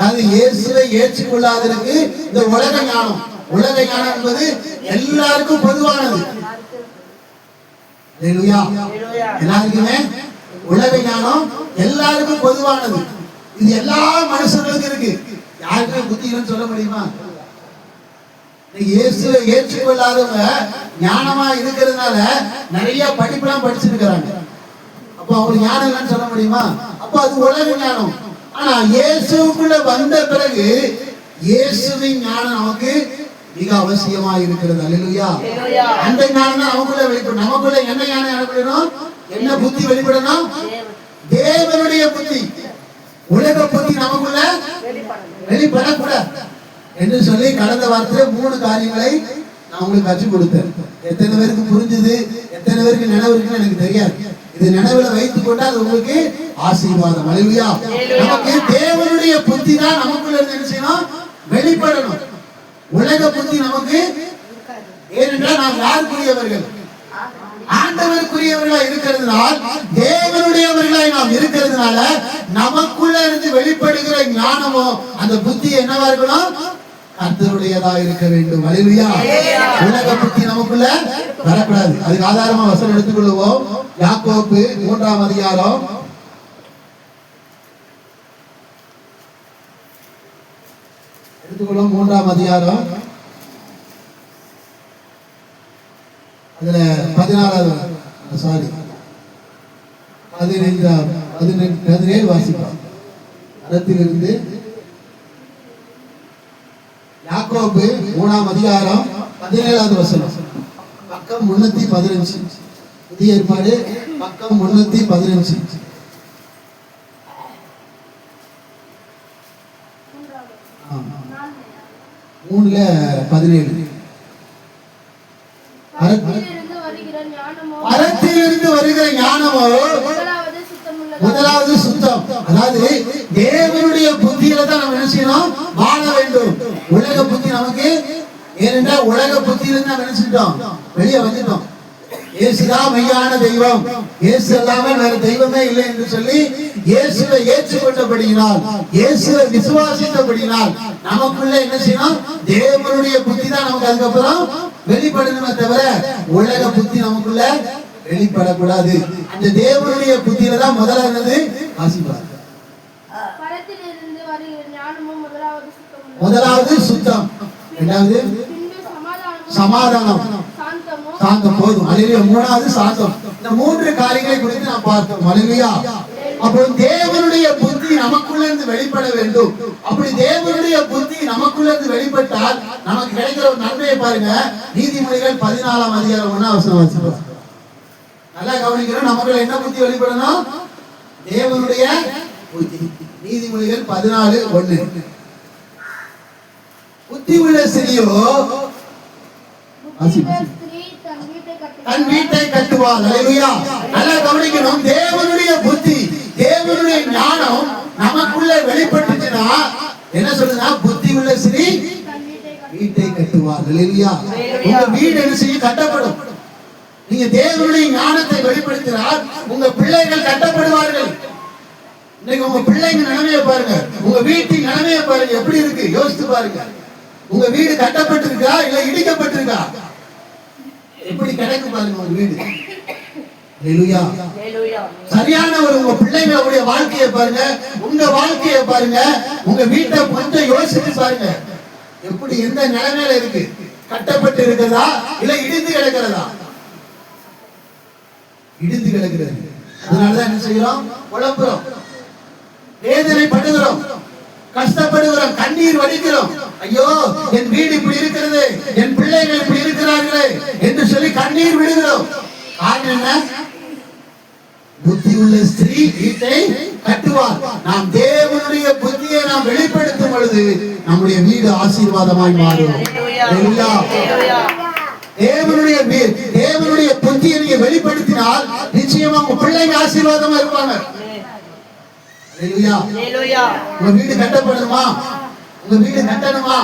அதாவது இயேசுவை ஏற்றுக்கொள்ளாததற்கு இந்த உலக ஞானம் என்பது எல்லாருக்கும் பொதுவானது. எல்லாருக்குமே உலக ஞானம் எல்லாருக்கும் பொதுவானது. இது எல்லா மனுஷங்களுக்கும் இருக்கு. யாருக்குமே புத்தி இல்லைன்னு சொல்ல முடியுமா? இயேசுவை ஏற்றுக்கொள்ளாதவங்க ஞானமா இருக்கிறதுனால நிறைய படிப்புலாம் படிச்சிருக்கிறாங்க. அப்ப அவங்களுக்கு ஞானம் இல்லைன்னு சொல்ல முடியுமா? அப்ப அது உலக ஞானம். ஆனா இயேசுக்குள்ள வந்த பிறகு இயேசுவின் ஞானம் நமக்கு மிக அவசியமா இருக்கிறது. அல்லேலூயா. அந்த ஞானம் தான் நமக்குள்ள வெளிப்படும். நமக்குள்ள என்ன ஞானம் வெளிப்படணும்? என்ன புத்தி வெளிப்படணும்? தேவனுடைய புத்தி. உலக புத்தி நமக்குள்ள வெளிப்படக்கூடாது என்று சொல்லி கடந்த வாரத்துல 3 காரியங்களை நான் உங்களுக்கு கற்றுக் கொடுத்தேன். எத்தனை பேருக்கு புரிஞ்சது, எத்தனை பேருக்கு நினைவு இருக்குன்னு எனக்கு தெரியாது. இது நினைவுல வைத்துக் கொண்டு அது உங்களுக்கு ஆசீர்வாதம். அல்லேலூயா. நமக்கு தேவனுடைய புத்தி தான் நமக்குள்ள இருந்து என்ன செய்யணும்? வெளிப்படணும். உலக புத்தி நமக்கு ஏனென்றால் நாம் யாருக்குரியவர்கள்? ஆண்டவருக்குரியவர்களாய் இருக்கிறதுனால், தேவனுடையவர்களாய் நாம் இருக்கிறதுனால நமக்குள்ள இருந்து வெளிப்படுகிற ஞானமோ அந்த புத்தி என்னவா இருக்கணும்? கர்த்தருடையதா இருக்க வேண்டும். அல்லேலூயா. உலக புத்தி நமக்குள்ள வரக்கூடாது. அதுக்கு ஆதாரமா வசனம் எடுத்துக்கொள்வோம். யாக்கோபு 3ஆம் அதிகாரம் எடுத்துக்கொள்ளும். 3ஆம் அதிகாரம் அதுல 17 வாசிப்போம். அதத்திலிருந்து யாக்கோபு 3ஆம் அதிகாரம் 17வது வசனம், பக்கம் 315. புதிய ஏற்பாடு பக்கம் 315. 3:17. மரத்திலிருந்து வருகிற ஞானமோ முதலாவது சுத்தம். அதாவது தேவனுடைய புத்தியில தான் நம்ம என்ன செய்யணும்? வாழ வேண்டும். உலக புத்தி நமக்கு ஏனென்றால் உலக புத்தியிலிருந்து நம்ம நினைச்சிட்டோம், வெளியே வந்துட்டோம். இயேசுதான் மெய்யான தெய்வம், இயேசு எல்லாமே வேற தெய்வமே இல்லை என்று சொல்லி இயேசுவை ஏற்றுக்கொண்டபடியினால், இயேசுவை விசுவாசித்தபடியினால் நமக்குள்ள என்ன செய்யணும்? தேவனுடைய புத்தி தான் நமக்கு அதுக்கப்புறம் வெளிப்படணுமே தவிர உலக புத்தி நமக்குள்ள வெளிப்படக்கூடாது. அந்த தேவனுடைய புத்தியில தான் முதலாவது ஆசீர்வாதம். முதலாவது சுத்தம், இரண்டாவது சமாதானம், சாந்தம். போதும். அல்லேலூயா. மூணாவது சாந்தம். இந்த 3 காரியங்களை குறித்து நாம் பார்த்தோம். அல்லேலூயா. அப்போ தேவனுடைய புத்தி நமக்குள்ள இருந்து வெளிப்பட வேண்டும். அப்படி தேவனுடைய புத்தி நமக்குள்ள இருந்து வெளிப்பட்டால் நமக்கு கிடைக்கிற ஒரு நன்மையை பாருங்க. நீதிமொழிகள் 14ஆம் அதிகாரம் 1ஆம் வசனம் வாசிப்போம். நல்லா கவனிக்கிறோம். நமக்குள்ள என்ன புத்தி வெளிப்படணும்? தேவனுடைய புத்தி. நீதிமொழிகள் 14:1. புத்தி உள்ள ஸ்திரியோ தன் வீட்டை கட்டுவாள். அல்லேலூயா. நல்லா கவனிக்கணும். தேவனுடைய புத்தி, தேவனுடைய ஞானம் நமக்குள்ள வெளிப்பட்டுச்சுன்னா என்ன சொல்லுங்க? புத்தி உள்ள ஸ்திரீ வீட்டை கட்டுவாள். அல்லேலூயா. உங்க வீடு என்ன செய்யும்? கட்டப்படும். நீங்க தேவனுடைய ஞானத்தை வெளிப்படுத்தினால் உங்க பிள்ளைகள் கட்டப்படுவார்கள். இன்னைக்கு உங்க பிள்ளைங்க நிலைமையை பாருங்க, உங்க வீட்டின் நிலைமையை பாருங்க, எப்படி இருக்கு யோசித்து பாருங்க. உங்க வீடு கட்டப்பட்டிருக்கா இல்ல இடிக்கப்பட்டிருக்கா? எப்படி கிடைக்கு பாருங்க உங்க வீடு. அல்லேலூயா. சரியான ஒரு உங்க பிள்ளைங்களுடைய வாழ்க்கையை பாருங்க, உங்க வாழ்க்கையை பாருங்க, உங்க வீட்டை கொஞ்சம் யோசிச்சு பாருங்க. எப்படி எந்த நிலைமையில இருக்கு? கட்டப்பட்டு இருக்கிறதா இல்ல இடிந்து கிடக்கிறதா? இடிந்து கிடக்கிறது. அதனாலதான் என்ன செய்யறோம்? குழம்புறோம், வேதனைப்படுகிறோம், கஷ்டப்படுகிறோம், கண்ணீர் வடிக்கிறோம். ஐயோ என் வீடு இப்படி இருக்கிறது, என் பிள்ளைகள் இப்படி இருக்கிறார்களே என்று சொல்லி கண்ணீர் விடுகிறோம். காரணம் என்ன? புத்தி உள்ள ஸ்திரீ வீட்டை கட்டுவார். நாம் தேவனுடைய புத்தியை நாம் வெளிப்படுத்தும் பொழுது நம்முடைய வீடு ஆசீர்வாதமாய் மாறும். தேவனுடைய புத்தியை நீங்க வெளிப்படுத்தினால் நிச்சயமா உங்க பிள்ளைங்க ஆசீர்வாதமா இருப்பாங்க. உங்க வீடு கட்டப்படணுமா? உங்க வீடு கட்டணுமா?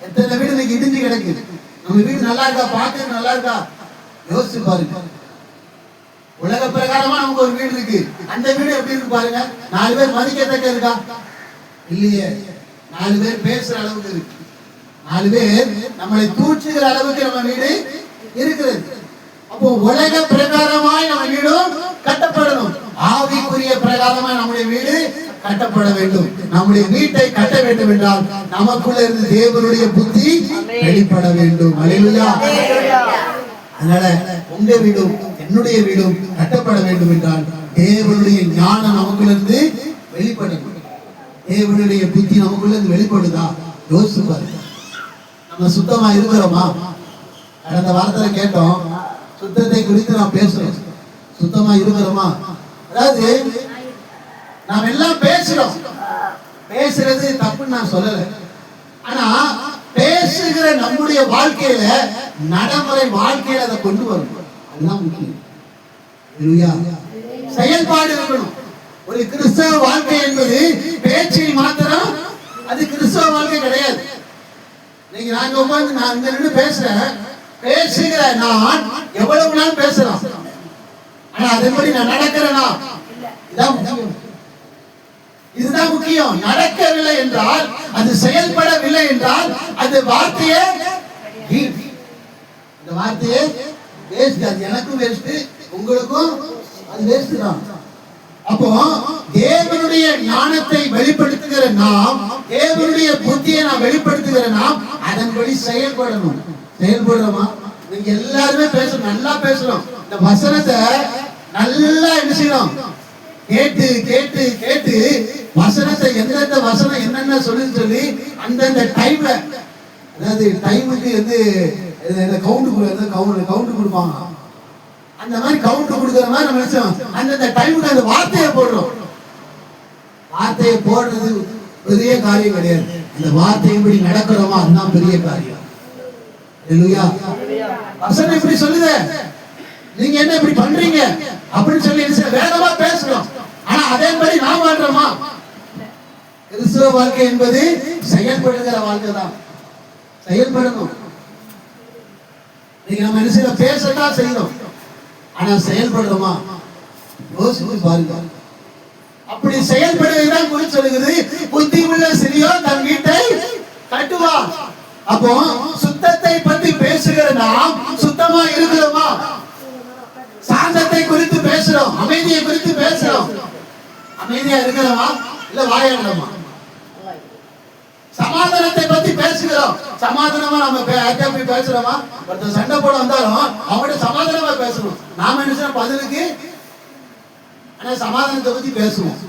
எத்தனை வீடு இன்னைக்கு இடிஞ்சு கிடக்கு. நம்ம வீடு நல்லா இருக்கா? பார்க்க நல்லா இருக்கா? யோசிச்சு பாருங்க. உலக பிரகாரமா நமக்கு ஒரு வீடு இருக்கு. அந்த வீடு எப்படி இருக்கு பாருங்க. 4 பேர் மதிக்கத்தக்க இருக்கா? இல்லையே. 4 பேர் பேசுற அளவுக்கு இருக்கு. 4 பேர் நம்மளை தூற்றுகிற அளவுக்கு நம்ம வீடு இருக்கிறது. அப்போ உலக பிரகாரமாய் நம்ம வீடும் கட்டப்படணும். ஆவிக்குரிய பிரகாரமாய் நம்முடைய வீடு கட்டப்பட வேண்டும். நம்முடைய வீட்டை கட்ட வேண்டும் என்றால் நமக்குள்ள இருந்து தேவனுடைய புத்தி வெளிப்பட வேண்டும். அல்லேலூயா. அதனால உங்க வீடும் என்னுடைய வீடும் கட்டப்பட வேண்டும் என்றால் தேவனுடைய ஞானம் நமக்குள்ள இருந்து வெளிப்படணும். தேவனுடைய புத்தி நமக்குள்ள இருந்து வெளிப்படுதா? யோசிச்சு பாருங்க. நம்ம சுத்தமா இருக்கிறோமா? கடந்த வாரத்துல கேட்டோம், சுத்தத்தை குறித்து நாம் பேசுறோம். சுத்தமா இருக்கிறோமா? அதாவது நாம் எல்லாம் பேசுறோம். பேசுறது தப்புன்னு நான் சொல்லல. ஆனா பேசுகிற நம்முடைய வாழ்க்கையில நடைமுறை வாழ்க்கையில அதை கொண்டு வரணும். அதுதான் முக்கியம். செயல்பாடு இருக்கணும். ஒரு கிறிஸ்தவ வாழ்க்கை என்பது பேச்சில் மாத்திரம் அது கிறிஸ்தவ வாழ்க்கை கிடையாது. நீங்க நாங்க உட்கார்ந்து நான் இங்க நின்று பேசுறேன், பேசுகிற நான் எவ்வளவு நாள் பேசுறோம், ஆனா அதன்படி நான் நடக்கிறேனா? இதான் முக்கியம். இதுதான் முக்கியம். நடக்கவில்லை என்றால், அது செயல்படவில்லை என்றால், அது வார்த்தையே இந்த வார்த்தையே வேஸ்ட். அது எனக்கும் வேஸ்ட், உங்களுக்கும் அது வேஸ்ட் தான். அப்போ தேவனுடைய ஞானத்தை வெளிப்படுத்துகிற நாம், தேவனுடைய புத்தியை நாம் வெளிப்படுத்துகிற நாம் அதன்படி செயல்படணும். செயல்படுறோமா? நீங்க எல்லாருமே பேசணும், நல்லா பேசணும். இந்த வசனத்தை நல்லா என்ன செய்யணும்? கேட்டு கேட்டு கேட்டு வசனத்தை எந்தெந்த வசனம் என்னென்ன சொல்லி அந்தந்த டைம்ல, அதாவது டைமுக்கு வந்து கவுண்ட் கொடுப்பாங்க. அந்த மாதிரி கவுண்ட் கொடுக்கிற மாதிரி நம்ம நினைச்சோம். அந்தந்த டைமுக்கு அந்த வார்த்தையை போடுறோம். வார்த்தையை போடுறது பெரிய காரியம் கிடையாது. அந்த வார்த்தையின்படி நடக்கிறோமா அதுதான் பெரிய காரியம். அல்லேலூயா. வசனம் இப்படி சொல்லுது, நீங்க என்ன இப்படி பண்றீங்க அப்படின்னு சொல்லி வேகமா பேசுறோம். ஆனா அதேபடி நாம் வாழ்றோமா? கிறிஸ்தவ வாழ்க்கை என்பது செயல்படுகிற வாழ்க்கை தான். செயல்படணும். நீங்க நம்ம என்ன பேசத்தான் செய்யணும், ஆனா செயல்படுறோமா? யோசிச்சு பாருங்க. அப்படி செயல்படுவதுதான் குறித்து சொல்லுகிறது, புத்தி உள்ள சிறியோன் தன் வீட்டை கட்டுவான். அப்போ சுத்தத்தை பற்றி பேசுகிற நாம் சுத்தமா இருக்கிறோமா? சாந்தத்தை குறித்து பேசுறோம், அமைதியை குறித்து பேசுறோம். அமைதியா இருக்கிறோமா இல்ல வாயாடுறோமா? சமாதானத்தை பத்தி பேசுகிறோம், சமாதானமா நம்ம பேசுறோமா? ஒருத்தர் சண்டை போட வந்தாலும் அவங்கள்ட்ட சமாதானமா பேசணும். நாம என்ன செய்யணும்? பதிலுக்கு ஆனா சமாதானத்தை பத்தி பேசுவோம்.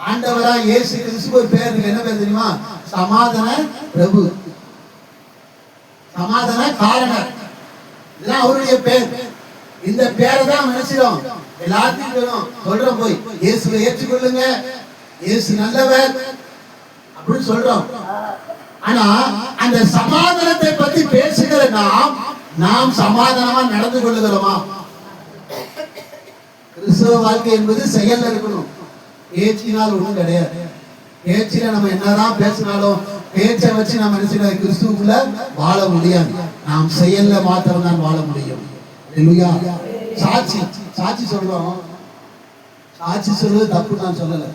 ஆண்டவரா இயேசு கிறிஸ்துவுக்கு ஒரு பேர் இருக்கு. என்ன பேர் தெரியுமா? சமாதான பிரபு, சமாதான காரணர். இதெல்லாம் அவருடைய பேர். இந்த பேரை தான் நினைச்சிடும் எல்லாத்தையும் சொல்றோம். போய் இயேசுவை ஏற்றுக்கொள்ளுங்க, இயேசு நல்லவர் அப்படின்னு சொல்றோம். ஆனா அந்த சமாதானத்தை பத்தி பேசுகிற நாம் சமாதானமா நடந்து கொள்ளுகிறோமா? கிறிஸ்தவ வாழ்க்கை என்பது செயல் இருக்கணும். பேச்சினால் ஒண்ணும் கிடையாது. பேச்சில நம்ம என்னதான் பேசினாலும் பேச்சை வச்சு நம்ம என்ன கிறிஸ்துவுக்குள்ள வாழ முடியாது. நாம் செயல்ல மாத்திரம் தான் வாழ முடியும். அல்லேலூயா. சாட்சி சாட்சி சொல்றோம். சாட்சி சொல்றது தப்பு நான் சொல்லல.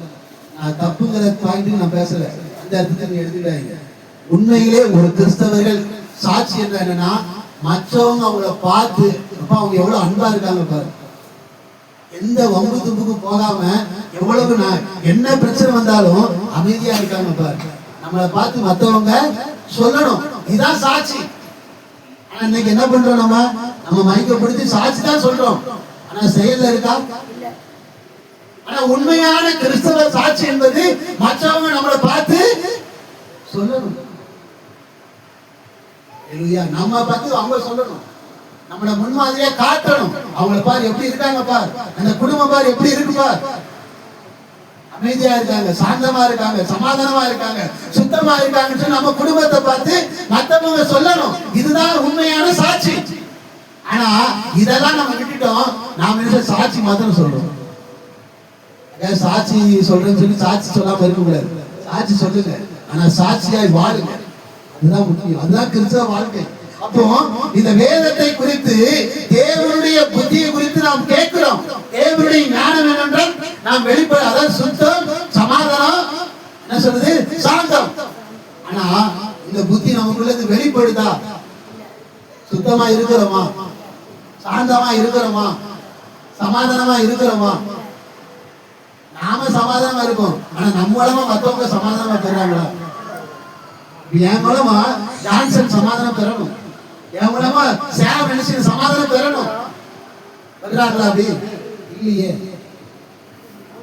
நான் தப்புங்கிற பாயிண்ட் நான் பேசல. அந்த அர்த்தத்தை எடுத்துட்டாங்க. உண்மையிலே ஒரு கிறிஸ்தவர்கள் சாட்சி என்னன்னா, மற்றவங்க அவங்கள பார்த்து அவங்க எவ்வளவு அன்பா இருக்காங்க பாரு. எந்த வம்பு தும்புக்கு போகாம எவ்வளவு என்ன பிரச்சனை வந்தாலும் அமைதியா இருக்காங்க பாரு. நம்மளை பார்த்து மற்றவங்க சொல்லணும், இதான் சாட்சி. ஆனா இன்னைக்கு என்ன பண்றோம்? நம்ம மயக்கப்படுத்தி சாட்சி தான் சொல்றோம், ஆனா செயல்ல இருக்கா? ஆனா உண்மையான கிறிஸ்தவ சாட்சி என்பது மற்றவங்க நம்மளை பார்த்து சொல்லணும். நம்ம பார்த்து அவங்க சொல்லணும், நம்மள முன்மாதிரியா காட்டணும். அவங்கள பாரு எப்படி இருக்காங்க பாரு, அந்த குடும்பம் பாரு எப்படி இருக்கு பாரு, அமைதியா இருக்காங்க, சாந்தமா இருக்காங்க, சமாதானமா இருக்காங்க, சுத்தமா இருக்காங்கன்னு நம்ம குடும்பத்தை பார்த்து மற்றவங்க சொல்லணும். இதுதான் உண்மையான சாட்சி. ஆனா இதெல்லாம் நம்ம விட்டுட்டோம். நாம என்ன சாட்சி மாத்திரம் சொல்றோம். சாட்சி சொல்றேன்னு சொல்லி சாட்சி சொல்லாம இருக்க கூடாது. சாட்சி சொல்லுங்க, ஆனா சாட்சியாய் வாழுங்க. அதுதான் முக்கியம். அதுதான் கிறிஸ்தவ வாழ்க்கை. அப்போ இந்த வேதத்தை குறித்து, தேவனுடைய புத்தியை குறித்து நாம் கேட்கிறோம். தேவனுடைய ஞானம் என்னென்றால் நாம் வெளிப்பட, அதாவது சுத்தம், சமாதானம், சொல்லுது? சாந்தம். ஆனா இந்த புத்தி நமக்குள்ள வெளிப்படுதா? சுத்தமா இருக்கிறோமா? சாந்தமா இருக்கிறோமா? சமாதானமா இருக்கிறோமா? நாம சமாதானமா இருக்கோம், ஆனா நம்ம மூலமா மத்தவங்க சமாதானமா பெறாங்களா? என் மூலமா ஜான்சன் சமாதானம் பெறணும், என் மூலமா சேவ் மனுஷன் சமாதானம் பெறணும். பெறாங்களா? அப்படி இல்லையே.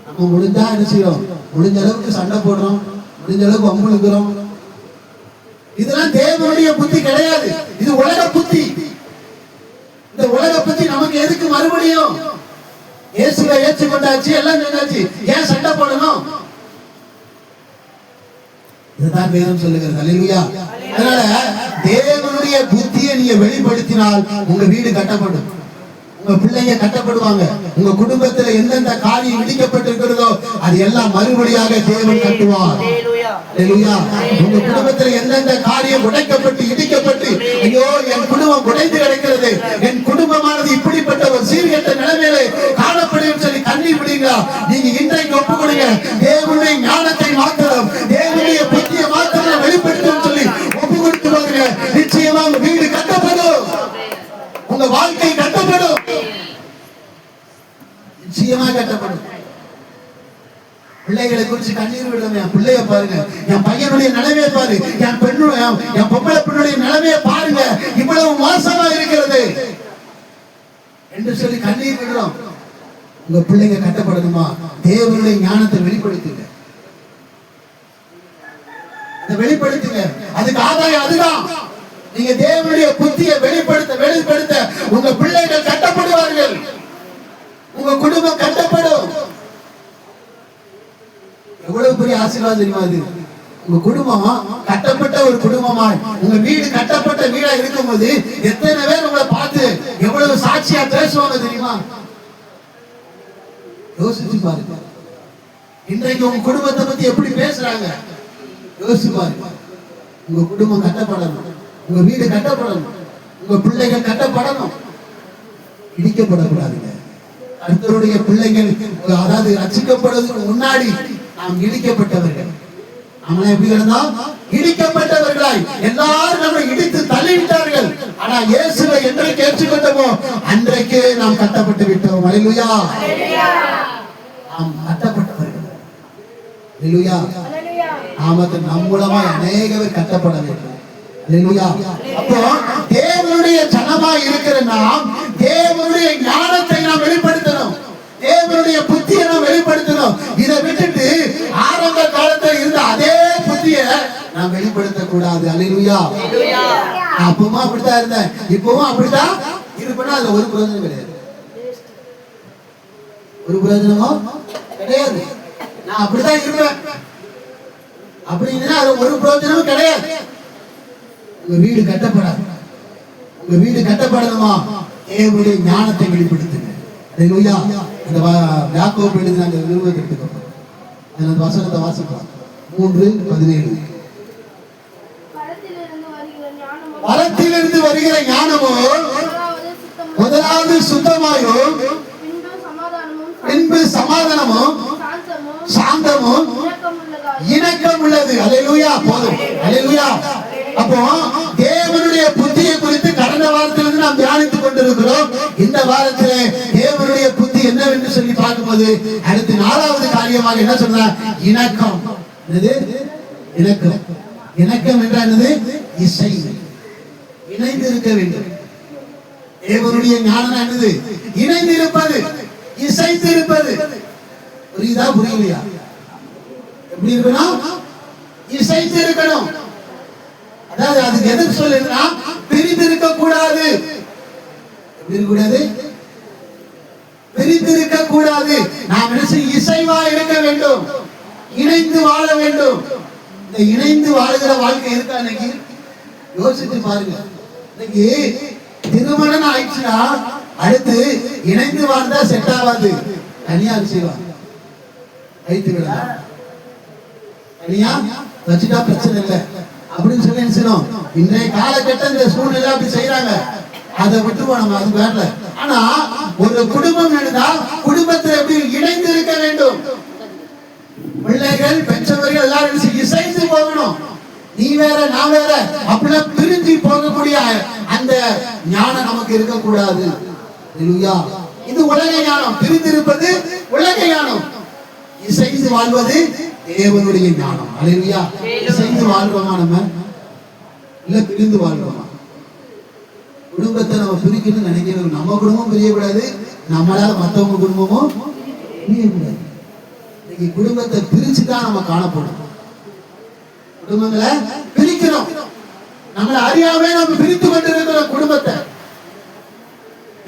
நம்ம முடிஞ்சா என்ன செய்யறோம்? முடிஞ்ச அளவுக்கு சண்டை போடுறோம், முடிஞ்ச அளவுக்கு வம்புழுக்கிறோம். இதெல்லாம் தேவனுடைய புத்தி கிடையாது, இது உலக புத்தி. இந்த உலக புத்தி நமக்கு எதுக்கு? மறுபடியும் இயேசுவை ஏற்றுக்கொண்டாச்சு, எல்லாம் சொன்னாச்சு, ஏன் சண்டை போடணும்? இதுதான் வேதம் சொல்லுகிறது. அல்லேலூயா. அதனால தேவனுடைய புத்தியை நீங்க வெளிப்படுத்தினால் உங்க வீடு கட்டப்படும், உங்க பிள்ளைங்க கட்டப்படுவாங்க, உங்க குடும்பத்துல எந்தெந்த காரியம் இடிக்கப்பட்டிருக்கிறதோ அது எல்லாம் மறுபடியாக தேவன் கட்டுவார். அல்லேலூயா. உங்க குடும்பத்துல எந்தெந்த காரியம் உடைக்கப்பட்டு இடிக்கப்பட்டு, ஐயோ என் குடும்பம் உடைந்து கிடக்கிறது, என் குடும்பமானது இப்படிப்பட்ட ஒரு சீர்கெட்ட நிலைமையில காணப்படும் சொல்லி கண்ணீர் விடுங்க. நீங்க இன்றைக்கு ஒப்பு கொடுங்க. தேவனுடைய ஞானத்தை மாத்திரம், தேவனுடைய புத்தியை மாத்திரம் வெளிப்படுத்தும் சொல்லி ஒப்பு கொடுத்து பாருங்க. நிச்சயமா உங்க வீடு கட்டப்படும், உங்க வாழ்க்கை கட்டப்படும், நிச்சயமா கட்டப்படும். பிள்ளைகளை குறிச்சு கண்ணீர் விடுங்க. என் பிள்ளைய பாருங்க, என் பையனுடைய நிலைமையை பாரு, என் பொம்பளை பெண்ணுடைய நிலைமையை பாருங்க, இவ்வளவு மோசமா இருக்கிறது என்று சொல்லி கண்ணீர் விடுறோம். உங்க பிள்ளைங்க கட்டப்படணுமா? தேவனுடைய ஞானத்தை வெளிப்படுத்துங்க, அதை வெளிப்படுத்துங்க. அதுக்கு ஆதாயம் அதுதான். நீங்க தேவனுடைய புத்தியை வெளிப்படுத்த உங்க பிள்ளைகள் கட்டப்படுவார்கள், உங்க குடும்பம் கட்டப்படும். எவ்வளவு பெரிய ஆசீர்வாதம் தெரியுமா அது? உங்க குடும்பம் கட்டப்பட்ட ஒரு குடும்பமாய், உங்க வீடு கட்டப்பட்ட வீடா இருக்கும்போது எத்தனை பேர் உங்களை பார்த்து எவ்வளவு சாட்சியா பேசுவாங்க தெரியுமா? யோசிச்சு பாருங்க. இன்றைக்கு உங்க குடும்பத்தை பத்தி எப்படி பேசுறாங்க யோசிச்சு பாருங்க. உங்க குடும்பம் கட்டப்படணும், உங்க வீடு கட்டப்படணும், உங்க பிள்ளைகள் கட்டப்படணும், இடிக்கப்படக்கூடாதுங்க. கர்த்தருடைய பிள்ளைகள், அதாவது ரட்சிக்கப்படுவதற்கு முன்னாடி நாம் இடிக்கப்பட்டவர்கள். நம்மளை எப்படி இருந்தோம்? இடிக்கப்பட்டவர்களாய். எல்லாரும் நம்மை இடித்து தள்ளிவிட்டார்கள். ஆனா இயேசுவை என்றைக்கு ஏற்றுக்கொண்டோமோ அன்றைக்கு நாம் கட்டப்பட்டு விட்டோம். அல்லேலூயா. நாம் கட்டப்பட்டவர்கள். அல்லேலூயா. நாமத்தை நம் மூலமா அநேக பேர் கட்டப்பட வேண்டும். அல்லேலூயா. அப்போ தேவனுடைய ஜனமாய் இருக்கிற நாம் தேவனுடைய ஞானத்தை நாம் வெளிப்படுத்தணும், தேவனுடைய புத்தியை நாம் வெளிப்படுத்தணும். இதை விட்டுட்டு ஆரம்ப காலத்தில் இருந்த அதே புத்தியை நாம் வெளிப்படுத்த கூடாது. அல்லேலூயா. அப்பவும் அப்படித்தான் இருந்தேன், இப்பவும் அப்படித்தான் இருப்பேன்னா அதுல ஒரு பிரயோஜனம் கிடையாது, ஒரு பிரயோஜனமும் கிடையாது. நான் அப்படித்தான் இருப்பேன் அப்படின்னா அது ஒரு பிரயோஜனமும் கிடையாது. உங்க வீடு கட்டப்படாது, உங்க வீடு கட்டப்படணுமா? தேவனுடைய ஞானத்தை வெளிப்படுத்துங்க. அல்லேலூயா. அந்த யாக்கோபு எழுதின அந்த நிருபத்தை எடுத்துக்கோங்க, அந்த வசனத்தை வாசிப்போம். 3:17. பரத்திலிருந்து வருகிற ஞானமோ முதலாவது சுத்தமாயும் பின்பு சமாதானமும் சாந்தமும் இணக்கம் உள்ளது. அல்லேலூயா. போதும். அல்லேலூயா. அப்போ தேவனுடைய புத்தியை குறித்து கடந்த வாரத்திலிருந்து நாம் தியானித்துக் கொண்டிருக்கிறோம். இந்த வாரத்திலே தேவனுடைய புத்தி என்னவென்று சொல்லி பார்க்கும்போது அடுத்து 4வது காரியமாக என்ன சொன்னார்? இணக்கம். இணக்கம். இணக்கம் என்றால் என்னது? இசை. இணைந்து இருக்க வேண்டும். தேவனுடைய ஞானம் என்னது? இணைந்து இருப்பது, இசைத்து இருப்பது. புரியுதா? புரியலையா? எப்படி இருக்கணும்? இசைத்து இருக்கணும். அதாவது அதுக்கு எதிர்ப்பு சொல்லுன்னா பிரிந்து இருக்க கூடாது. எப்படி இருக்க கூடாது? பிரிந்து இருக்க கூடாது. நாம் என்ன இசைவா இருக்க வேண்டும், இணைந்து வாழ வேண்டும். இந்த இணைந்து வாழுகிற வாழ்க்கை இருக்கா? இன்னைக்கு யோசித்து பாருங்க. இன்னைக்கு திருமணம் ஆயிடுச்சுன்னா அடுத்து இணைந்து வாழ்ந்தா செட் ஆகாது, தனியா செய்வாங்க. வைத்து விடலாம், தனியா வச்சுட்டா பிரச்சனை இல்லை அப்படின்னு சொல்லி நினைச்சோம். இன்றைய காலகட்டம் இந்த சூழ்நிலை அப்படி செய்யறாங்க, அதை விட்டுவோம் நம்ம, அது வேற. ஆனா ஒரு குடும்பம் இருந்தா குடும்பத்தில் எப்படி இணைந்து இருக்க வேண்டும். பிள்ளைகள் பெற்றவர்கள் எல்லாரும் நீ வேற நான் வேற அப்படிலாம் பிரிஞ்சு போகக்கூடிய அந்த ஞானம் நமக்கு இருக்கக்கூடாது. அல்லேலூயா. இது உலக ஞானம். பிரிந்திருப்பது உலக ஞானம். இசைந்து வாழ்வது தேவனுடைய ஞானம். அல்லேலூயா. இசைந்து வாழ்றோமா நம்ம, இல்ல பிரிந்து வாழ்றோமா? குடும்பத்தை நம்ம பிரிக்கணும்னு நினைக்கிறோம். நம்ம குடும்பம் பிரியக்கூடாது, நம்மளால மற்றவங்க குடும்பமும் பிரியக்கூடாது. இன்னைக்கு குடும்பத்தை பிரிச்சுதான் நம்ம காணப்படும். குடும்பங்களை பிரிக்கிறோம், நம்மளை அறியாமே நம்ம பிரித்து கொண்டிருக்கிறோம் குடும்பத்தை.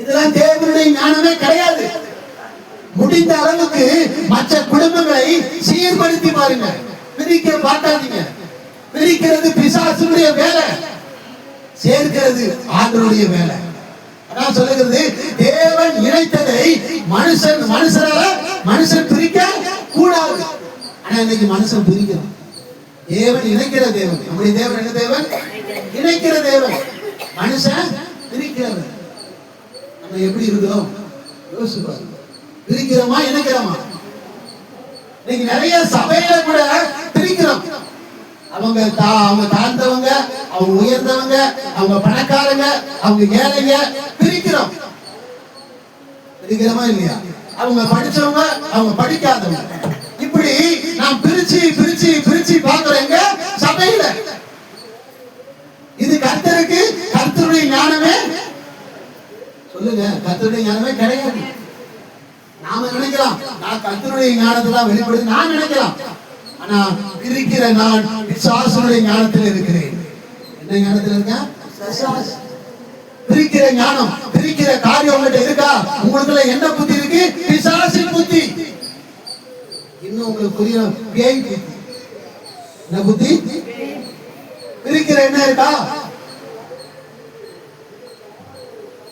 இதெல்லாம் தேவனுடைய ஞானமே கிடையாது. முடிந்த அளவுக்கு மற்ற குடும்பங்களை சீர்படுத்தி பாருங்க. பிரிக்க பார்க்காதீங்க. பிரிக்கிறது பிசாசுடைய வேலை, சேர்க்கிறது ஆண்டவருடைய வேலை. அதான் சொல்லுகிறது, தேவன் இணைத்ததை மனுஷன் பிரிக்க கூடாது. ஆனா இன்னைக்கு மனுஷன் பிரிக்கிறான். தேவன் இணைக்கிற தேவன். நம்முடைய தேவன் என்ன தேவன்? இணைக்கிற தேவன். மனுஷன் பிரிக்கிறவன். நம்ம எப்படி இருக்கிறோம் யோசிச்சு பாருங்க. பிரிக்கிறோமா இணைக்கிறோமா? இன்னைக்கு நிறைய சபையில கூட பிரிக்கிறோம். அவங்க தாழ்ந்தவங்க, அவங்க உயர்ந்தவங்க, அவங்க பணக்காரங்க, அவங்க ஏழைங்க, பிரிக்கிறோம். பிரிக்கிறோமா இல்லையா? அவங்க படிச்சவங்க, அவங்க படிக்காதவங்க, இப்படி நாம் பிரிச்சு பிரிச்சு பிரிச்சு பார்க்கிறோங்க சபையில. இது கர்த்தருடைய ஞானமே? சொல்லுங்க, கர்த்தருடைய ஞானமே கிடையாது. நாம நினைக்கலாம் நான் கர்த்தருடைய ஞானத்தை வெளிப்படுது நான் நினைக்கலாம். ஆனா பிரிக்கிற நான் பிசாசுடைய ஞானத்தில் இருக்கிறேன். என்ன ஞானத்தில் இருக்க? பிரிக்கிற ஞானம், பிரிக்கிற காரியம் உங்கள்கிட்ட இருக்கா? உங்களுக்குள்ள என்ன புத்தி இருக்கு? பிசாசின் புத்தி. இன்னும் உங்களுக்கு புரியும், பேய் புத்தி. என்ன புத்தி? பிரிக்கிற என்ன இருக்கா?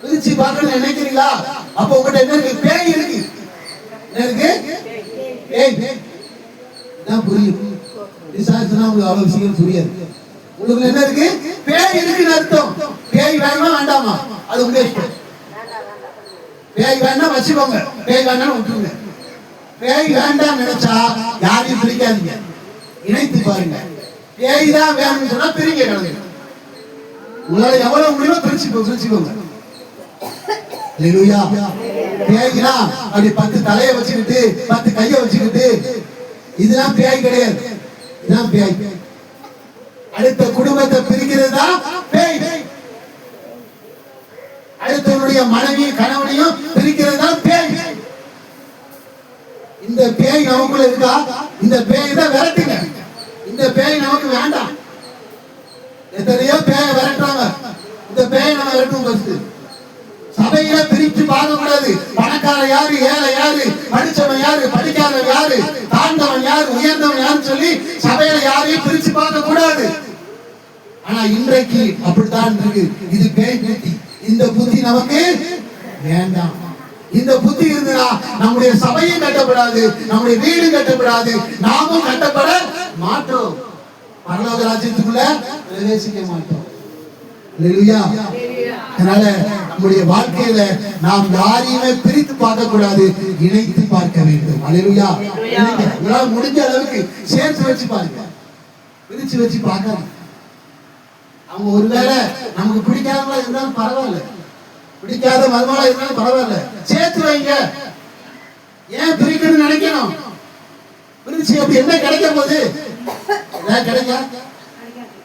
பிரிச்சு பார்க்கணும் நினைக்கிறீங்களா? அப்ப உங்கள்கிட்ட என்ன இருக்கு? பேய் இருக்கு. என்ன இருக்கு? பேய். புரியும். பிசாசுனா உங்களுக்கு அவ்வளவு சீக்கிரம் புரியாது. உங்களுக்கு என்ன இருக்கு? பேய் இருக்குன்னு அர்த்தம். பேய் வேணுமா வேண்டாமா? அது உங்க இஷ்டம். பேய் வேணா வச்சுக்கோங்க, பேய் வேணா விட்டுருங்க. பேய் வேண்டாம் நினைச்சா யாரையும் பிரிக்காதீங்க, இணைத்து பாருங்க. பேய் தான் வேணும்னு சொன்னா பிரிங்க கிடங்க. உங்களால எவ்வளவு முடியுமோ பிரிச்சுக்கோங்க. அல்லேலூயா. பேய்னா அப்படி 10 தலையை வச்சுக்கிட்டு 10 கையை வச்சுக்கிட்டு இதெல்லாம் பேய் கிடையாது. இதுதான் பேய். அடுத்த குடும்பத்தை பிரிக்கிறது தான் பேய். அடுத்தவனுடைய மனைவியும் கணவனையும் பிரிக்கிறது தான் பேய். இந்த பேய் நமக்குள்ள இருக்கா? இந்த பேய் தான் விரட்டுங்க. இந்த பேய் நமக்கு வேண்டாம். எத்தனையோ பேயை விரட்டுறாங்க. இந்த பேயை நம்ம விரட்டும். ஃபர்ஸ்ட் சபையில பிரித்து பார்க்க கூடாது. பணக்காரன் யாரு, ஏழை யாரு, படிச்சவன் யாரு, படிக்காதவன் யாரு, தாழ்ந்தவன் யாரு, உயர்ந்தவன் யாருன்னு சொல்லி சபையில யாரையும் பிரிச்சு பார்க்க கூடாது. ஆனா இன்றைக்கு அப்படித்தான் இருக்கு. இது பேய் புத்தி. இந்த புத்தி நமக்கு வேண்டாம். இந்த புத்தி இருந்தா நம்முடைய சபையும் கட்டப்படாது, நம்முடைய வீடு கட்டப்படாது, நாமும் கட்டப்பட மாட்டோம். பரலோக ராஜ்யத்துக்குள்ள பிரவேசிக்க மாட்டோம். அல்லேலூயா. அதனால நம்முடைய வாழ்க்கையில நாம் யாரையுமே பிரித்து பார்க்க கூடாது, இணைத்து பார்க்க வேண்டும். அல்லேலூயா. உங்களால் முடிஞ்ச அளவுக்கு சேர்த்து வச்சு பாருங்க, பிரிச்சு வச்சு பார்க்க. அவங்க ஒருவேளை நமக்கு பிடிக்காதவங்களா இருந்தாலும் பரவாயில்ல, பிடிக்காத மருமகளா இருந்தாலும் பரவாயில்ல, சேர்த்து வைங்க. ஏன் பிரிக்கணும்னு நினைக்கணும்? பிரிச்சு அப்படி என்ன கிடைக்க போகுது? கிடைக்க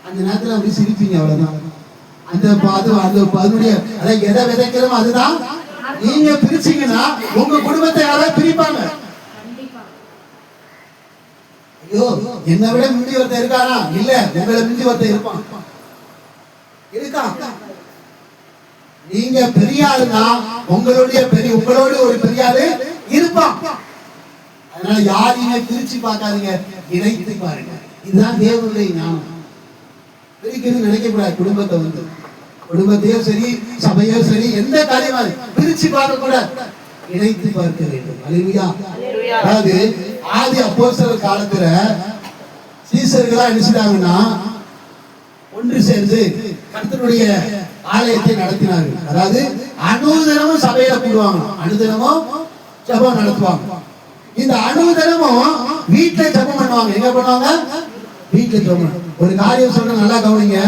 அந்த நேரத்தில் அப்படி சிரிப்பீங்க, அவ்வளவுதான். அந்த அதனுடைய எதை விதைக்கிறோம் அதுதான். நீங்க பிரிச்சீங்கன்னா உங்க குடும்பத்தை யாராவது பிரிப்பாங்க. ஐயோ என்னை விட மிஞ்சி ஒருத்தர் இருக்கானா? இல்ல, உங்களை மிஞ்சி ஒருத்தர் இருப்பான். இருக்கா? நீங்க பெரிய ஆளுனா உங்களோட ஒரு பெரிய ஆளு இருப்பான். அதனால யாரையுமே பிரிச்சு பார்க்காதீங்க, இணைத்து பாருங்க. இதுதான் தேவனுடைய ஞானம். பிரிக்கணும்னு நினைக்க கூடாது. குடும்பத்தையோ சரி, சபையோ சரி, எந்த காரியமாவது பிரிச்சு பார்க்க கூடாது, இணைத்து பார்க்க வேண்டும். அல்லேலூயா. அதாவது ஆதி அப்போஸ்தலர் காலத்துல சீசர்களா நினைச்சாங்கன்னா ஒன்று சேர்ந்து கர்த்தருடைய ஆலயத்தை நடத்தினார்கள். அதாவது அனுதினமும் சபையில கூடுவாங்க, அனுதினமும் ஜெபம் நடத்துவாங்க. இந்த அனுதினமும் வீட்டுல ஜெபம் பண்ணுவாங்க. எங்க பண்ணுவாங்க? வீட்டுல ஜெபம். ஒரு காரியம் சொல்ற நல்லா கவனிங்க.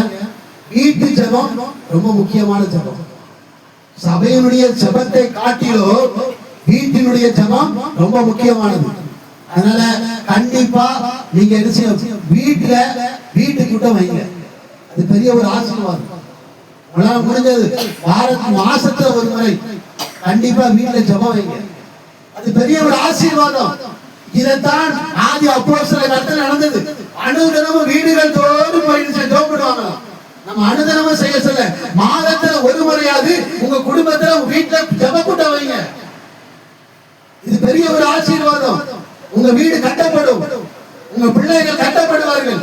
வீட்டு ஜெபம் ரொம்ப முக்கியமான ஜெபம். சபையினுடைய ஜெபத்தை காட்டிலோ வீட்டினுடைய ஜெபம் ரொம்ப முக்கியமானது. அதனால கண்டிப்பா நீங்க என்ன செய்யணும், வீட்டு கூட்டம் வைங்க. அது பெரிய ஒரு ஆசீர்வாதம். உங்களால முடிஞ்சது மாசத்துல ஒரு முறை கண்டிப்பா வீட்டுல ஜெபம் வைங்க. அது பெரிய ஒரு ஆசீர்வாதம். இதைத்தான் ஆதி அப்போஸ்தலர் காலத்துல நடந்தது. அனுதினமும் வீடுகள் தோறும் போய் ஜெபம் பண்ணுவாங்க. நம்ம அனுதினமும் செய்ய சொல்ல, மாதத்துல ஒரு முறையாவது உங்க குடும்பத்துல உங்க வீட்டுல ஜெப கூட்டம் வைங்க. இது பெரிய ஒரு ஆசீர்வாதம். உங்க வீடு கட்டப்படும், உங்க பிள்ளைகள் கட்டப்படுவார்கள்.